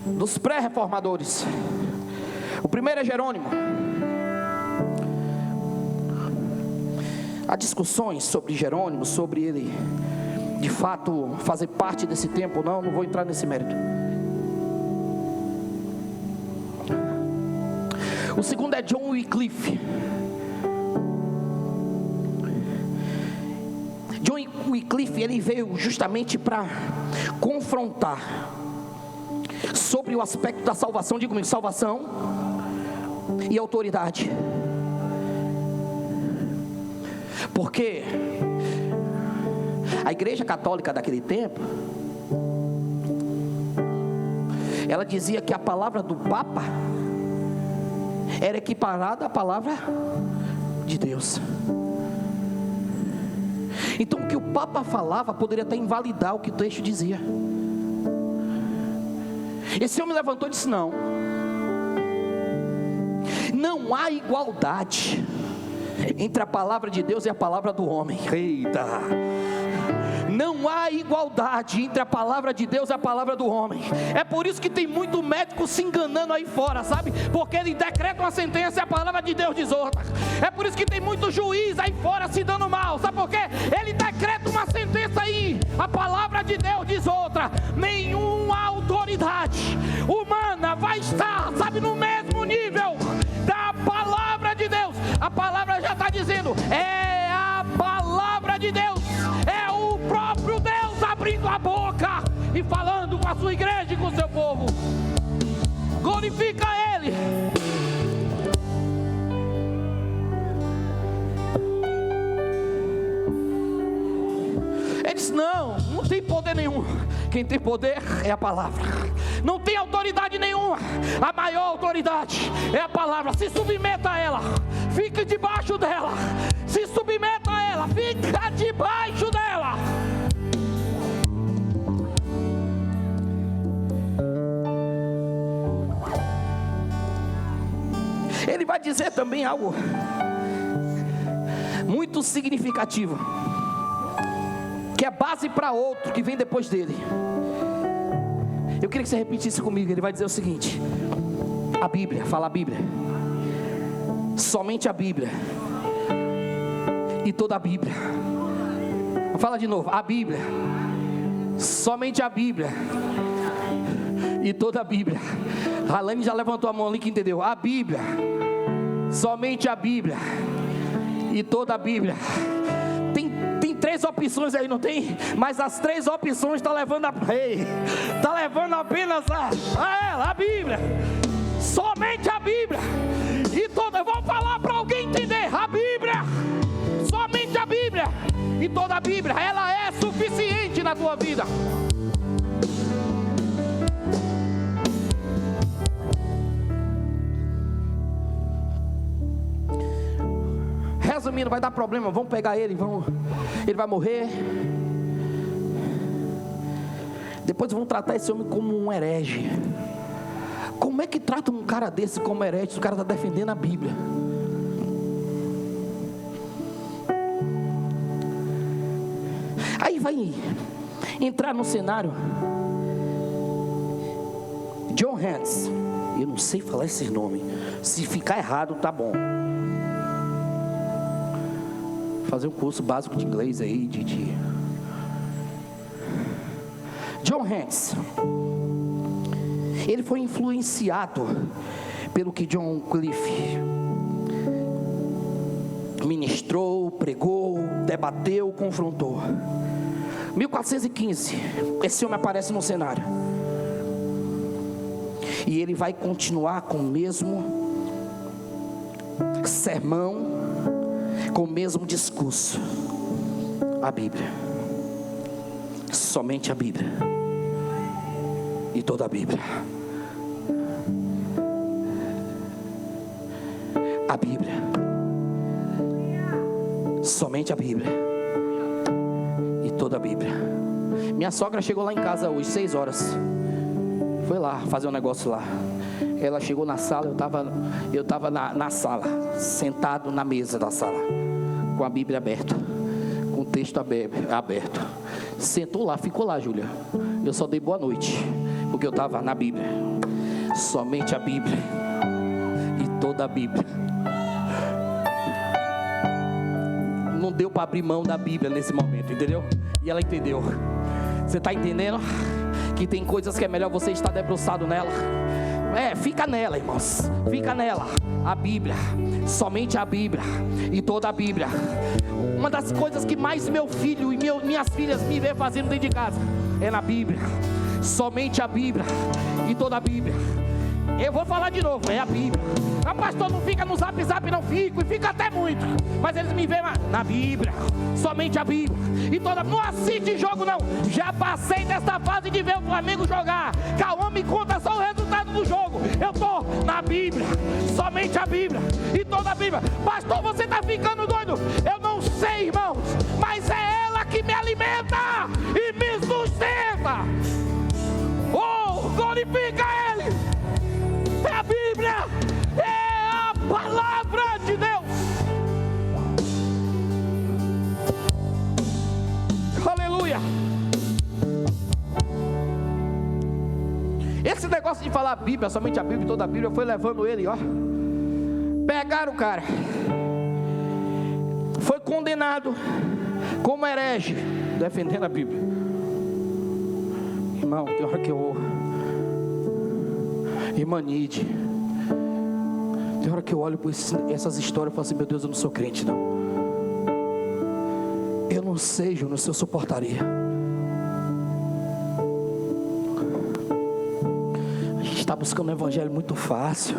dos pré-reformadores. O primeiro é Jerônimo. Há discussões sobre Jerônimo, sobre ele de fato fazer parte desse tempo. Não vou entrar nesse mérito. O segundo é John Wycliffe. John Wycliffe, ele veio justamente para confrontar sobre o aspecto da salvação. Diga comigo, salvação e autoridade. Porque a igreja católica daquele tempo, ela dizia que a palavra do Papa era equiparada à palavra de Deus. Então o que o Papa falava poderia até invalidar o que o texto dizia. Esse homem levantou e disse: não há igualdade entre a palavra de Deus e a palavra do homem. Eita! Não há igualdade entre a palavra de Deus e a palavra do homem. É por isso que tem muito médico se enganando aí fora, sabe? Porque ele decreta uma sentença e a palavra de Deus diz outra. É por isso que tem muito juiz aí fora se dando mal, sabe por quê? Ele decreta uma sentença aí, a palavra de Deus diz outra. Nenhuma autoridade humana vai estar, sabe, no mesmo nível da palavra de Deus. A palavra já está dizendo, é a palavra de Deus, é o próprio Deus abrindo a boca e falando com a sua igreja e com o seu povo. Glorifica Ele. Ele disse: não tem poder nenhum. Quem tem poder é a palavra. Não tem autoridade nenhuma. A maior autoridade é a palavra. Se submeta a ela, fique debaixo dela. Se submeta a ela, fica debaixo dela. Ele vai dizer também algo muito significativo, que é base para outro que vem depois dele. Eu queria que você repetisse comigo. Ele vai dizer o seguinte: a Bíblia, fala a Bíblia, somente a Bíblia e toda a Bíblia. Fala de novo: a Bíblia, somente a Bíblia e toda a Bíblia. A Alane já levantou a mão ali que entendeu. A Bíblia, somente a Bíblia e toda a Bíblia. Tem 3 opções aí, não tem? Mas as 3 opções está levando está levando apenas a Bíblia. Somente a Bíblia e toda. Eu vou falar para alguém entender. A Bíblia, somente a Bíblia e toda a Bíblia. Ela é suficiente na tua vida. Resumindo, vai dar problema, vamos pegar ele, ele vai morrer. Depois vão tratar esse homem como um herege. Como é que trata um cara desse como herege? O cara está defendendo a Bíblia. Aí vai entrar no cenário John Hanks. Eu não sei falar esse nome. Se ficar errado, tá bom. Fazer um curso básico de inglês aí, John Hanks. Ele foi influenciado pelo que John Wycliffe ministrou, pregou, debateu, confrontou. 1415, esse homem aparece no cenário. E ele vai continuar com o mesmo sermão, com o mesmo discurso. A Bíblia, somente a Bíblia e toda a Bíblia. A Bíblia, somente a Bíblia e toda a Bíblia. Minha sogra chegou lá em casa hoje, 6 horas. Foi lá fazer um negócio lá. Ela chegou na sala, eu estava na sala, sentado na mesa da sala, com a Bíblia aberta, com o texto aberto. Sentou lá, ficou lá, Júlia. Eu só dei boa noite, porque eu estava na Bíblia. Somente a Bíblia e toda a Bíblia. Não deu para abrir mão da Bíblia nesse momento, entendeu? E ela entendeu. Você está entendendo? Que tem coisas que é melhor você estar debruçado nela. Fica nela, irmãos. Fica nela. A Bíblia, somente a Bíblia e toda a Bíblia. Uma das coisas que mais meu filho e minhas filhas me vê fazendo dentro de casa é na Bíblia. Somente a Bíblia e toda a Bíblia. Eu vou falar de novo, é a Bíblia. O pastor não fica no zap, não fico, e fica até muito. Mas eles me veem na Bíblia, somente a Bíblia. E toda, não assiste jogo não. Já passei dessa fase de ver o Flamengo jogar. Cauã me conta só o resultado do jogo. Eu estou na Bíblia, somente a Bíblia e toda a Bíblia. Pastor, você está ficando doido? Eu não sei, irmãos, mas é ela que me alimenta e me sustenta. Oh, glorifica Ele. É a Bíblia, é a palavra de Deus. Aleluia. Esse negócio de falar a Bíblia, somente a Bíblia e toda a Bíblia, foi levando ele, ó. Pegaram o cara, foi condenado como herege, defendendo a Bíblia. Irmão, tem hora que eu... Irmã Nide, tem hora que eu olho por essas histórias e falo assim: meu Deus, eu não sou crente não. Eu não sei, Júnior, se eu suportaria. A gente está buscando um evangelho muito fácil,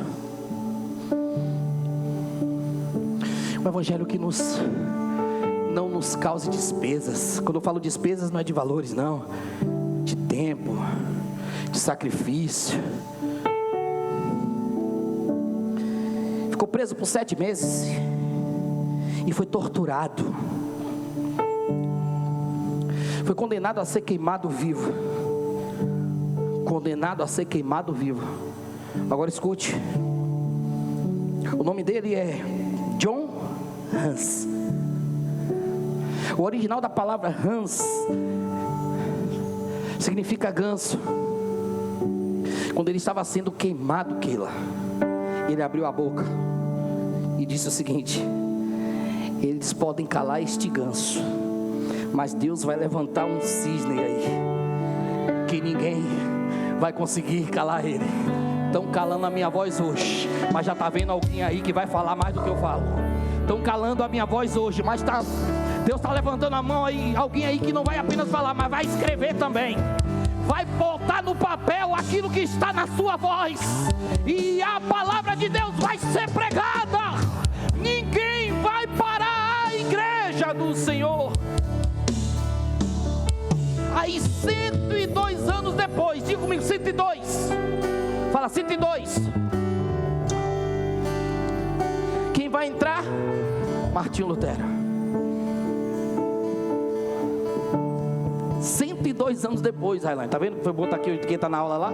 um evangelho que não nos cause despesas. Quando eu falo despesas, não é de valores não, de tempo, de sacrifício. Ficou preso por 7 meses e foi torturado. Foi condenado a ser queimado vivo. Condenado a ser queimado vivo. Agora escute. O nome dele é John Hus. O original da palavra Hus significa ganso. Quando ele estava sendo queimado, Keila, ele abriu a boca e disse o seguinte: eles podem calar este ganso, mas Deus vai levantar um cisne aí, que ninguém vai conseguir calar ele. Estão calando a minha voz hoje, mas já está vendo alguém aí que vai falar mais do que eu falo. Estão calando a minha voz hoje, mas Deus está levantando a mão aí, alguém aí que não vai apenas falar, mas vai escrever também. Vai botar no papel aquilo que está na sua voz, e a palavra de Deus vai ser pregada. Ninguém vai parar a igreja do Senhor. Aí 102 anos depois, diga comigo, 102. Fala 102. Quem vai entrar? Martinho Lutero. 102 anos depois, Railane, tá vendo? Foi botar aqui quem está na aula lá.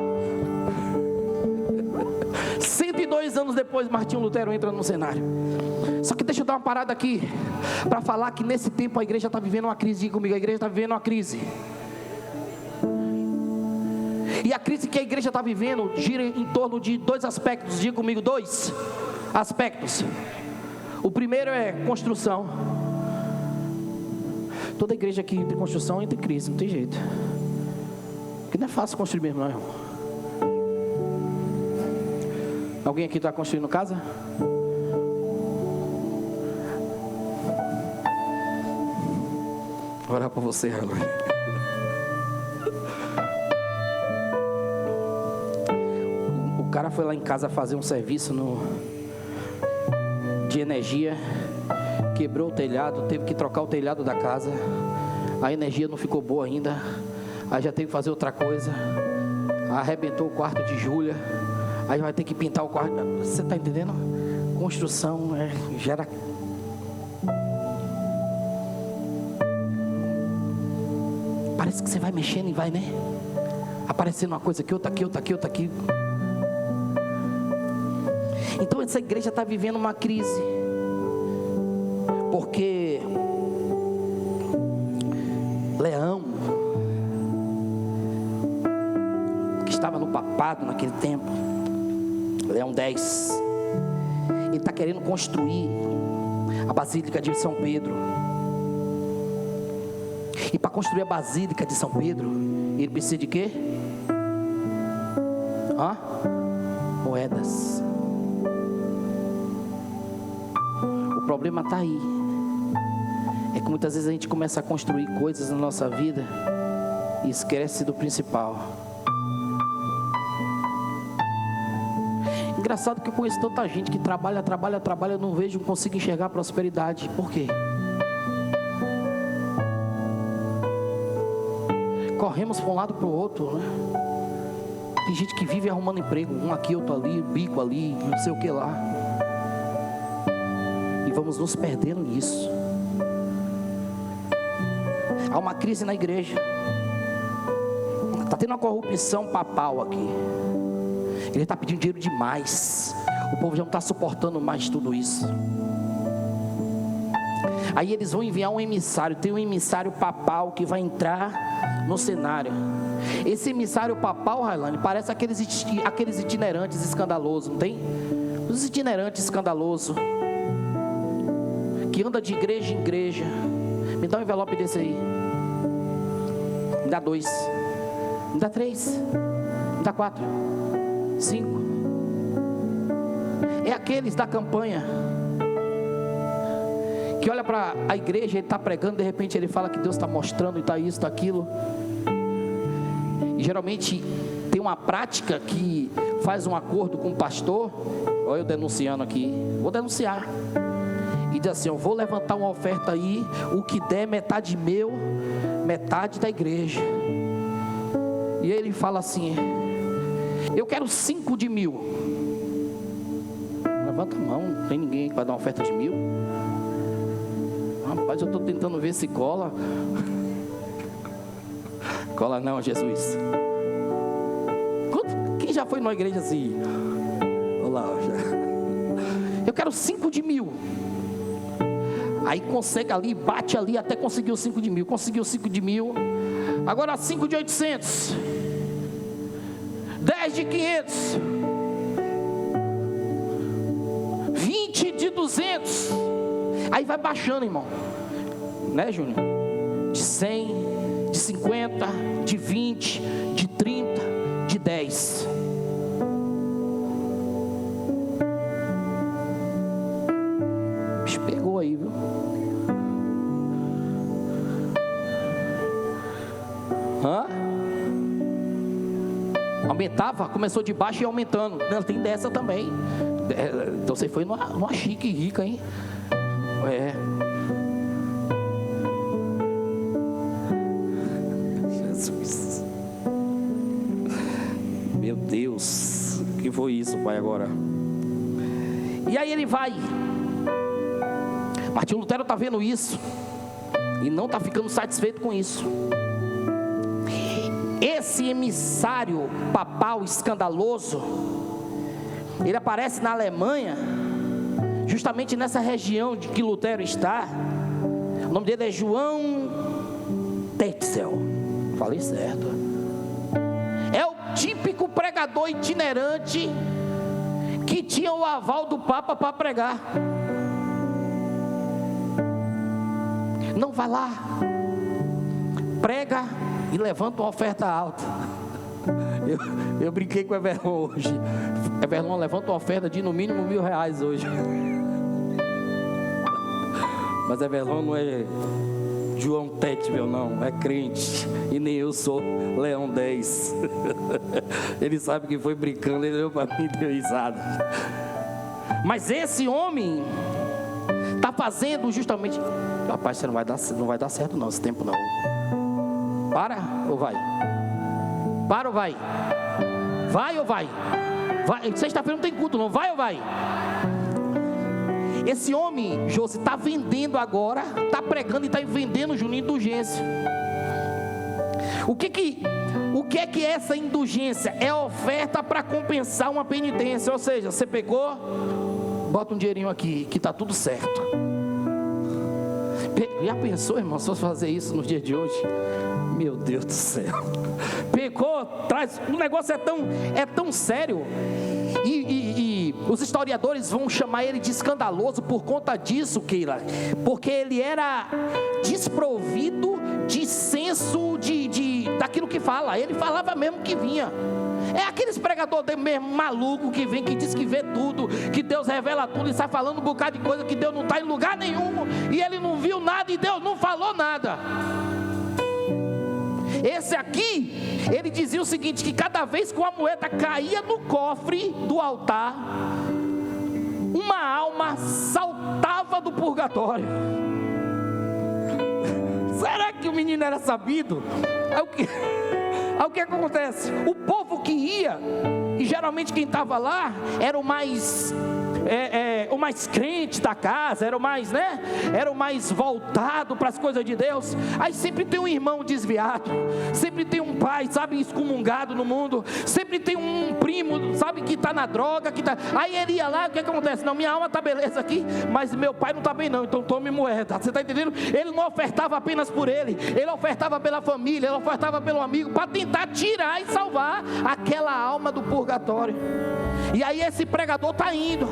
102 anos depois, Martinho Lutero entra no cenário. Só que deixa eu dar uma parada aqui, para falar que nesse tempo a igreja está vivendo uma crise. Diga comigo, a igreja está vivendo uma crise. E a crise que a igreja está vivendo gira em torno de 2 aspectos. Diga comigo, 2 aspectos. O primeiro é construção. Toda igreja aqui de construção entra em crise, não tem jeito. Porque não é fácil construir mesmo, não, irmão. Alguém aqui está construindo casa? Vou orar para você agora. O cara foi lá em casa fazer um serviço de energia, quebrou o telhado, teve que trocar o telhado da casa, a energia não ficou boa ainda, aí já teve que fazer outra coisa, arrebentou o quarto de Júlia, aí vai ter que pintar o quarto. Você está entendendo? Construção gera. Parece que você vai mexendo e vai, né? Aparecendo uma coisa aqui, outra aqui, outra aqui, outra aqui. Então essa igreja está vivendo uma crise, porque Leão, que estava no papado naquele tempo, Leão 10, ele está querendo construir a Basílica de São Pedro. E para construir a Basílica de São Pedro, ele precisa de quê? Moedas. O problema está aí. É que muitas vezes a gente começa a construir coisas na nossa vida e esquece do principal. Engraçado que eu conheço tanta gente que trabalha, eu não vejo, não consigo enxergar a prosperidade. Por quê? Corremos para um lado para o outro, né? Tem gente que vive arrumando emprego, um aqui, outro ali, bico ali, não sei o que lá. E vamos nos perdendo nisso. Há uma crise na igreja. Está tendo uma corrupção papal aqui. Ele está pedindo dinheiro demais. O povo já não está suportando mais tudo isso. Aí eles vão enviar um emissário. Tem um emissário papal que vai entrar no cenário. Esse emissário papal, Railane, parece aqueles itinerantes escandalosos, não tem? Os itinerantes escandalosos que anda de igreja em igreja. Me dá um envelope desse aí. Me dá 2. Me dá 3. Me dá 4. 5. É aqueles da campanha que olha para a igreja, ele está pregando, de repente ele fala que Deus está mostrando e está isso, está aquilo. E geralmente tem uma prática que faz um acordo com o pastor. Olha eu denunciando aqui, vou denunciar. E diz assim: eu vou levantar uma oferta aí, o que der metade meu, metade da igreja. E ele fala assim: eu quero 5 de 1.000. Levanta a mão, não tem ninguém que vai dar uma oferta de 1.000. Rapaz, eu estou tentando ver se cola. Cola não, Jesus. Quem já foi numa igreja assim? Olha lá, eu quero 5 de 1.000. Aí consegue ali, bate ali, até conseguiu 5 de 1.000. Conseguiu 5 de 1.000. Agora 5 de 800. 10 de 500. 20 de 200. Aí vai baixando, irmão. Né, Júnior? De 100, de 50, de 20, de 30, de 10. Bicho, pegou aí, viu? Aumentava, começou de baixo e aumentando. Não, tem dessa também. Então você foi numa chique rica, hein? Jesus. Meu Deus, o que foi isso, pai, agora? E aí ele vai. Martinho Lutero está vendo isso e não está ficando satisfeito com isso. Esse emissário papal escandaloso, ele aparece na Alemanha, justamente nessa região de que Lutero está. O nome dele é João Tetzel. Falei certo. É o típico pregador itinerante que tinha o aval do Papa para pregar. Não, vai lá, prega e levanta uma oferta alta. Eu brinquei com o Everlon hoje. Everlon, levanta uma oferta de no mínimo R$1.000 hoje. Mas Everlon não é João Tétivel, não, é crente. E nem eu sou Leão 10. Ele sabe que foi brincando, ele olhou para mim e deu risada. Mas esse homem está fazendo justamente. Rapaz, você não vai dar certo não, esse tempo não. Para ou vai? Para ou vai? Vai ou vai? Vai. Sexta-feira não tem culto não, vai ou vai? Esse homem, Josi, está vendendo agora, está pregando e está vendendo Juninho indulgência. O que é que é essa indulgência? É oferta para compensar uma penitência. Ou seja, você pegou, bota um dinheirinho aqui, que está tudo certo. Já pensou, irmão, se fosse fazer isso no dia de hoje? Meu Deus do céu. Pegou, traz, o negócio é tão sério. E os historiadores vão chamar ele de escandaloso por conta disso, Keila, porque ele era desprovido de senso daquilo que fala. Ele falava mesmo que vinha. É aqueles pregadores mesmo maluco que vem, que diz que vê tudo, que Deus revela tudo e sai falando um bocado de coisa que Deus não está em lugar nenhum, e ele não viu nada e Deus não falou nada. Esse aqui, ele dizia o seguinte, que cada vez que uma moeda caía no cofre do altar, uma alma saltava do purgatório. Será que o menino era sabido? Aí o que acontece? O povo que ia, e geralmente quem estava lá era o mais crente da casa, era o mais voltado para as coisas de Deus. Aí sempre tem um irmão desviado, sempre tem um pai, sabe, excomungado no mundo, sempre tem um primo, sabe, que está na droga, aí ele ia lá, o que acontece? Não, minha alma está beleza aqui, mas meu pai não está bem não, então tome moeda. Você está entendendo? Ele não ofertava apenas por ele ofertava pela família, ele ofertava pelo amigo, para tentar tirar e salvar aquela alma do purgatório. E aí esse pregador está indo,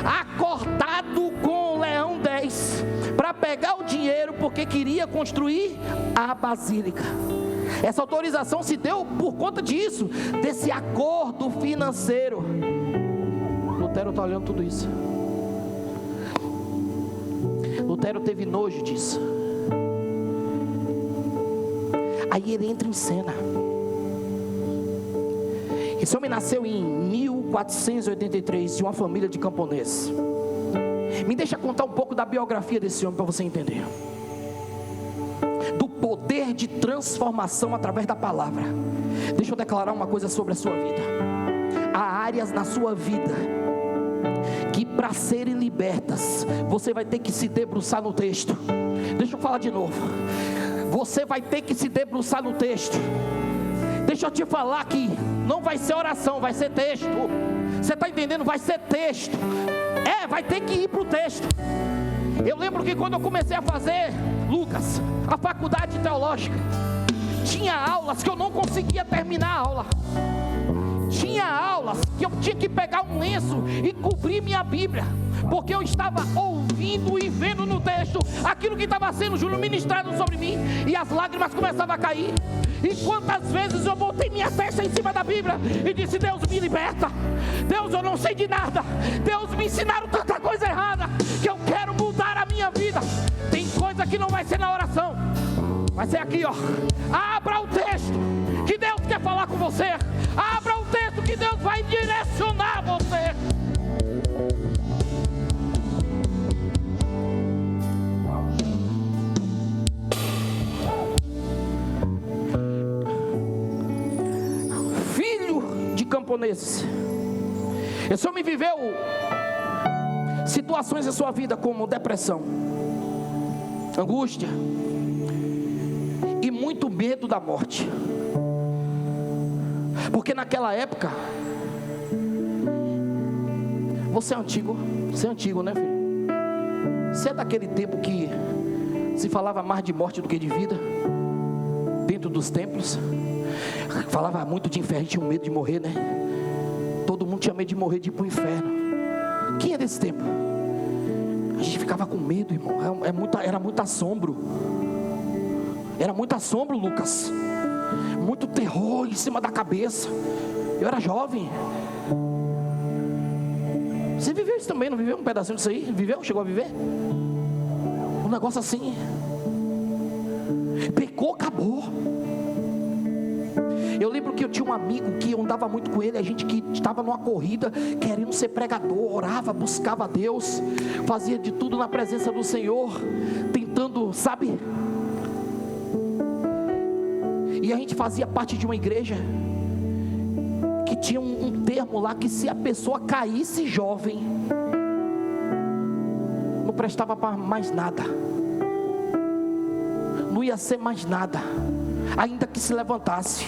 acordado com o Leão 10, para pegar o dinheiro, porque queria construir a basílica. Essa autorização se deu por conta disso, desse acordo financeiro. Lutero está olhando tudo isso. Lutero teve nojo disso. Aí ele entra em cena. Esse homem nasceu em 1483, de uma família de camponeses. Me deixa contar um pouco da biografia desse homem para você entender. Do poder de transformação através da palavra. Deixa eu declarar uma coisa sobre a sua vida. Há áreas na sua vida que, para serem libertas, você vai ter que se debruçar no texto. Deixa eu falar de novo. Você vai ter que se debruçar no texto. Deixa eu te falar que não vai ser oração, vai ser texto. Você está entendendo? Vai ser texto. Vai ter que ir para o texto. Eu lembro que quando eu comecei a fazer, Lucas, a faculdade teológica, tinha aulas que eu não conseguia terminar a aula. Tinha aulas que eu tinha que pegar um lenço e cobrir minha Bíblia, porque eu estava ouvindo e vendo no texto aquilo que estava sendo ministrado sobre mim, e as lágrimas começavam a cair. E quantas vezes eu botei minha testa em cima da Bíblia e disse: Deus, me liberta. Deus, eu não sei de nada. Deus, me ensinaram tanta coisa errada que eu quero mudar a minha vida. Tem coisa que não vai ser na oração, vai ser aqui, ó. Abra o texto que Deus quer falar com você. Abra o texto que Deus vai direcionar você. Filho de camponeses. Esse homem viveu situações em sua vida como depressão, angústia e muito medo da morte. Porque naquela época, você é antigo, né, filho? Você é daquele tempo que se falava mais de morte do que de vida, dentro dos templos. Falava muito de inferno, tinha medo de morrer, né? Todo mundo tinha medo de morrer, de ir para o inferno. Quem é desse tempo? A gente ficava com medo, irmão. Era muito assombro. Era muito assombro, Lucas. muito terror em cima da cabeça. Eu era jovem. Você viveu isso também, não viveu um pedacinho disso aí? Viveu? Chegou a viver? Um negócio assim. Pecou, acabou. Eu lembro que eu tinha um amigo que eu andava muito com ele, a gente que estava numa corrida, querendo ser pregador, orava, buscava a Deus, fazia de tudo na presença do Senhor, tentando, sabe? E a gente fazia parte de uma igreja que tinha um termo lá, que se a pessoa caísse jovem, não prestava para mais nada, não ia ser mais nada. Ainda que se levantasse,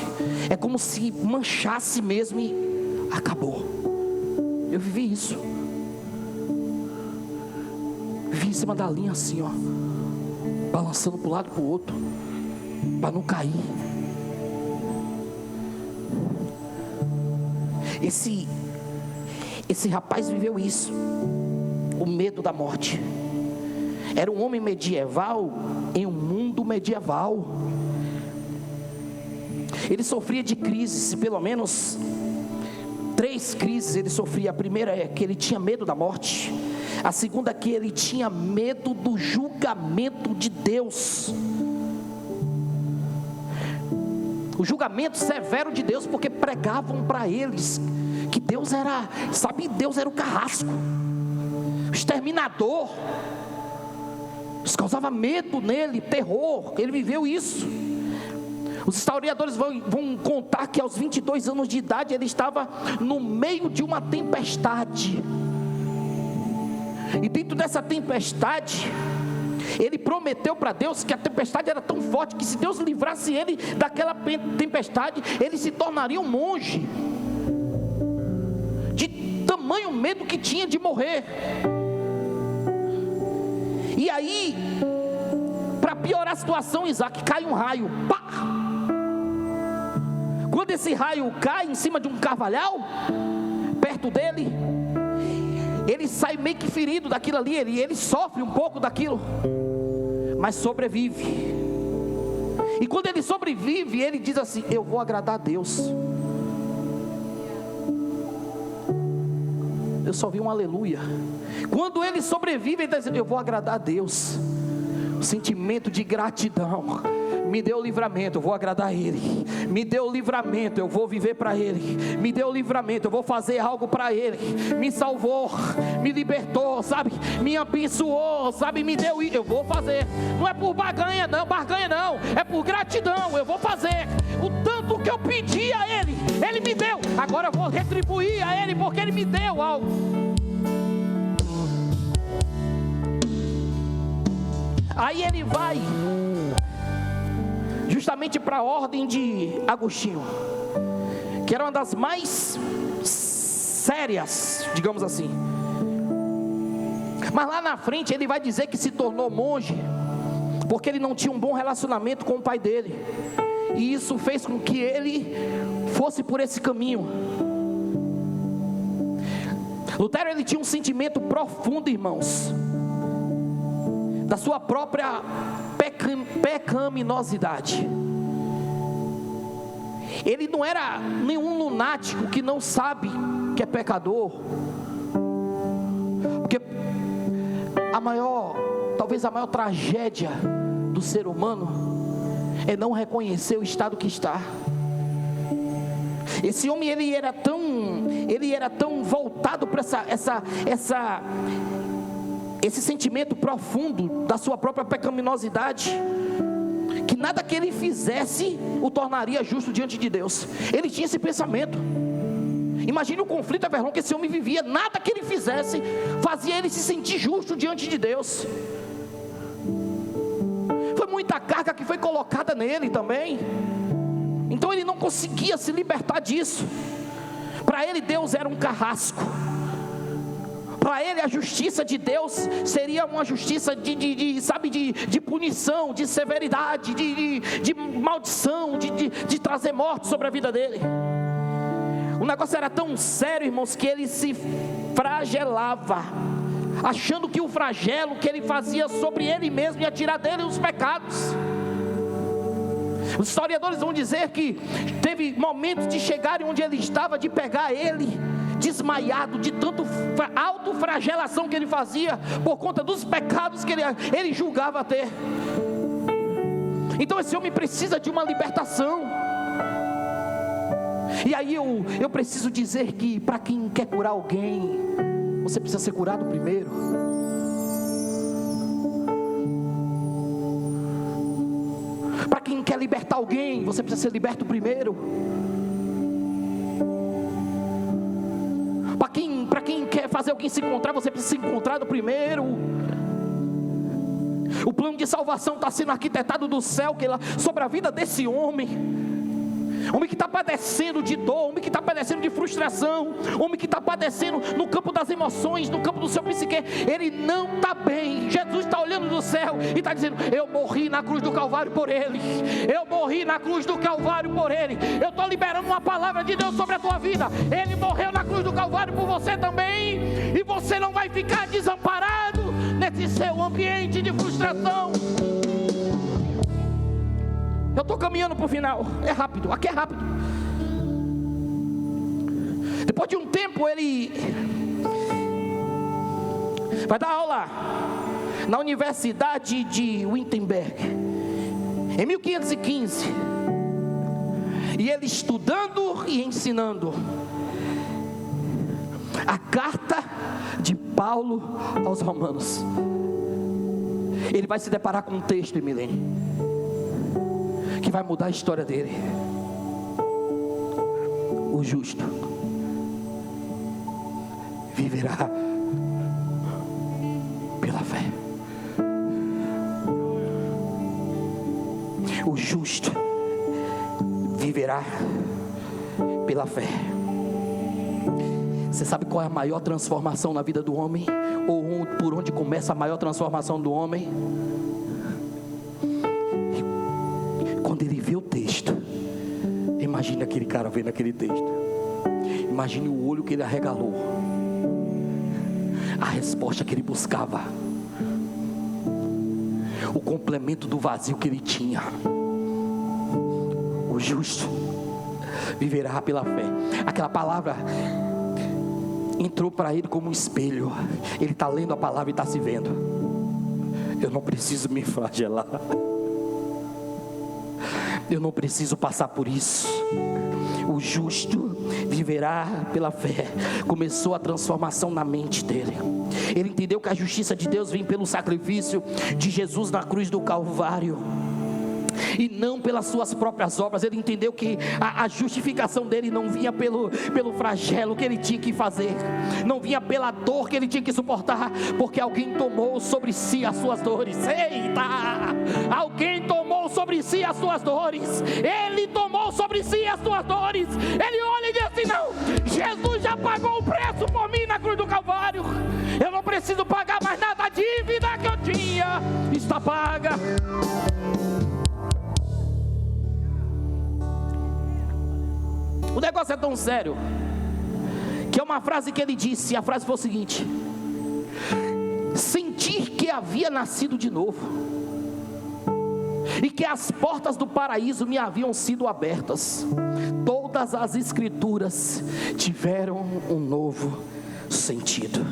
é como se manchasse mesmo e acabou. Eu vivi isso. Vivi em cima da linha assim, ó, balançando para um lado e para o outro, para não cair. Esse rapaz viveu isso, o medo da morte. Era um homem medieval em um mundo medieval. Ele sofria de crises, pelo menos 3 crises ele sofria. A primeira é que ele tinha medo da morte. A segunda é que ele tinha medo do julgamento de Deus. O julgamento severo de Deus, porque pregavam para eles que Deus era, sabe, Deus era o carrasco, o exterminador. Isso causava medo nele, terror. Ele viveu isso. Os historiadores vão contar que aos 22 anos de idade ele estava no meio de uma tempestade. E dentro dessa tempestade, ele prometeu para Deus que a tempestade era tão forte que se Deus livrasse ele daquela tempestade, ele se tornaria um monge. De tamanho medo que tinha de morrer. E aí, para piorar a situação, Isaac, cai um raio. Pá! Quando esse raio cai em cima de um carvalhal, perto dele, ele sai meio que ferido daquilo ali, ele sofre um pouco daquilo, mas sobrevive. E quando ele sobrevive, ele diz assim: eu vou agradar a Deus. Eu só vi um aleluia. Quando ele sobrevive, ele está dizendo: eu vou agradar a Deus. O sentimento de gratidão. Me deu o livramento, eu vou agradar a Ele. Me deu o livramento, eu vou viver para Ele. Me deu o livramento, eu vou fazer algo para Ele. Me salvou, me libertou, sabe? Me abençoou, sabe? Me deu, eu vou fazer. Não é por barganha não, é por gratidão. Eu vou fazer o tanto que eu pedi a Ele, Ele me deu. Agora eu vou retribuir a Ele, porque Ele me deu algo. Aí ele vai justamente para a ordem de Agostinho, que era uma das mais sérias, digamos assim. Mas lá na frente ele vai dizer que se tornou monge porque ele não tinha um bom relacionamento com o pai dele, e isso fez com que ele fosse por esse caminho. Lutero, ele tinha um sentimento profundo, irmãos, da sua própria pecaminosidade. Ele não era nenhum lunático que não sabe que é pecador, porque talvez a maior tragédia do ser humano é não reconhecer o estado que está. Esse homem, ele era tão voltado para esse sentimento profundo da sua própria pecaminosidade, que nada que ele fizesse o tornaria justo diante de Deus. Ele tinha esse pensamento. Imagine o conflito eterno que esse homem vivia. Nada que ele fizesse fazia ele se sentir justo diante de Deus. Foi muita carga que foi colocada nele também. Então ele não conseguia se libertar disso. Para ele Deus era um carrasco. Para ele a justiça de Deus seria uma justiça de punição, de severidade, de maldição, de trazer morte sobre a vida dele. O negócio era tão sério, irmãos, que ele se flagelava, achando que o flagelo que ele fazia sobre ele mesmo ia tirar dele os pecados. Os historiadores vão dizer que teve momentos de chegarem onde ele estava, de pegar ele desmaiado, de tanto autoflagelação que ele fazia, por conta dos pecados que ele julgava ter. Então esse homem precisa de uma libertação. E aí eu preciso dizer que para quem quer curar alguém, você precisa ser curado primeiro. Para quem quer libertar alguém, você precisa ser liberto primeiro. Para quem quer fazer alguém se encontrar, você precisa ser encontrado primeiro. O plano de salvação está sendo arquitetado do céu sobre a vida desse homem. Homem que está padecendo de dor, homem que está padecendo de frustração, homem que está padecendo no campo das emoções, no campo do seu psique. Ele não está bem. Jesus está olhando do céu e está dizendo: eu morri na cruz do Calvário por ele. Eu morri na cruz do Calvário por ele. Eu estou liberando uma palavra de Deus sobre a tua vida. Ele morreu na cruz do Calvário por você também. E você não vai ficar desamparado nesse seu ambiente de frustração. Eu estou caminhando para o final. É rápido, aqui é rápido. Depois de um tempo ele vai dar aula na Universidade de Wittenberg, em 1515. E ele estudando e ensinando a carta de Paulo aos Romanos, ele vai se deparar com um texto, Emilene, que vai mudar a história dele. O justo viverá pela fé. O justo viverá pela fé. Você sabe qual é a maior transformação na vida do homem? Ou por onde começa a maior transformação do homem? Quando ele vê o texto. Imagine aquele cara vendo aquele texto. Imagine o olho que ele arregalou, a resposta que ele buscava, o complemento do vazio que ele tinha. O justo viverá pela fé. Aquela palavra entrou para ele como um espelho. Ele está lendo a palavra e está se vendo. Eu não preciso me flagelar. Eu não preciso passar por isso. O justo viverá pela fé. Começou a transformação na mente dele. Ele entendeu que a justiça de Deus vem pelo sacrifício de Jesus na cruz do Calvário, e não pelas suas próprias obras. Ele entendeu que a justificação dele não vinha pelo flagelo que ele tinha que fazer, não vinha pela dor que ele tinha que suportar, porque alguém tomou sobre si as suas dores. Eita! Alguém tomou sobre si as suas dores. Ele tomou sobre si as suas dores. Ele olha e diz assim: não, Jesus já pagou o preço por mim na cruz do Calvário. Eu não preciso pagar mais nada. A dívida que eu tinha está paga. O negócio é tão sério que é uma frase que ele disse. A frase foi o seguinte: sentir que havia nascido de novo e que as portas do paraíso me haviam sido abertas. Todas as escrituras tiveram um novo sentido.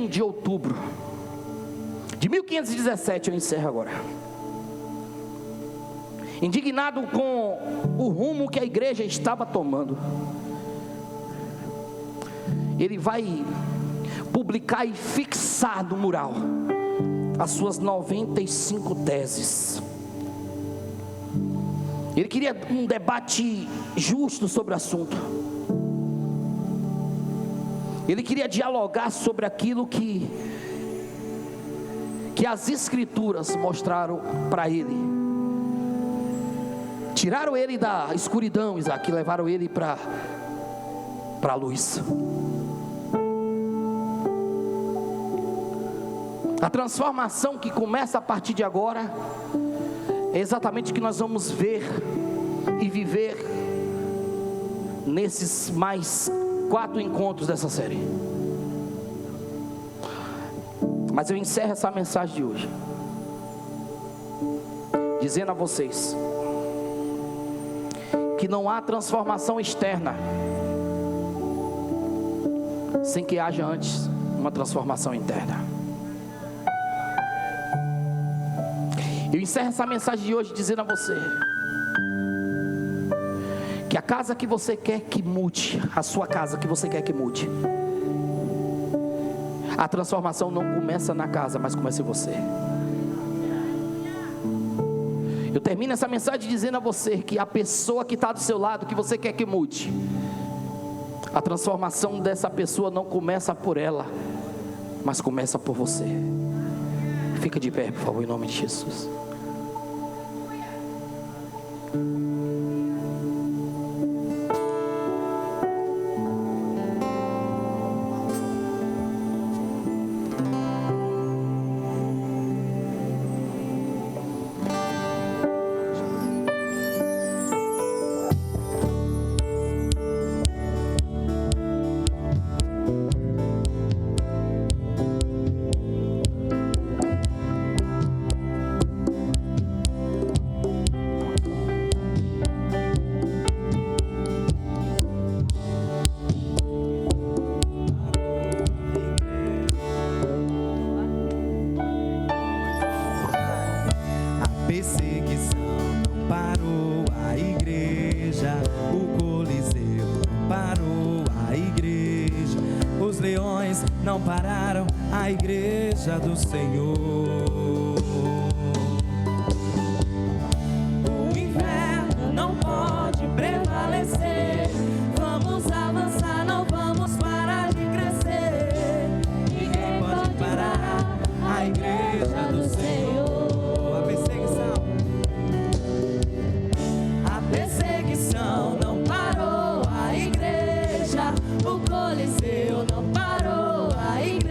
De outubro de 1517, eu encerro agora. Indignado com o rumo que a igreja estava tomando, ele vai publicar e fixar no mural as suas 95 teses. Ele queria um debate justo sobre o assunto. Ele queria dialogar sobre aquilo que as escrituras mostraram para ele. Tiraram ele da escuridão, Isaac, e levaram ele para a luz. A transformação que começa a partir de agora é exatamente o que nós vamos ver e viver nesses mais 4 encontros dessa série. Mas eu encerro essa mensagem de hoje dizendo a vocês que não há transformação externa sem que haja antes uma transformação interna. Eu encerro essa mensagem de hoje dizendo a você que a casa que você quer que mude, a sua casa que você quer que mude, a transformação não começa na casa, mas começa em você. Eu termino essa mensagem dizendo a você que a pessoa que está do seu lado, que você quer que mude, a transformação dessa pessoa não começa por ela, mas começa por você. Fica de pé, por favor, em nome de Jesus. Não pararam a igreja do Senhor. O inferno não pode prevalecer. Vamos avançar, não vamos parar de crescer. Ninguém pode parar a igreja do Senhor. A perseguição não parou a igreja. O Coliseu não parou a igreja.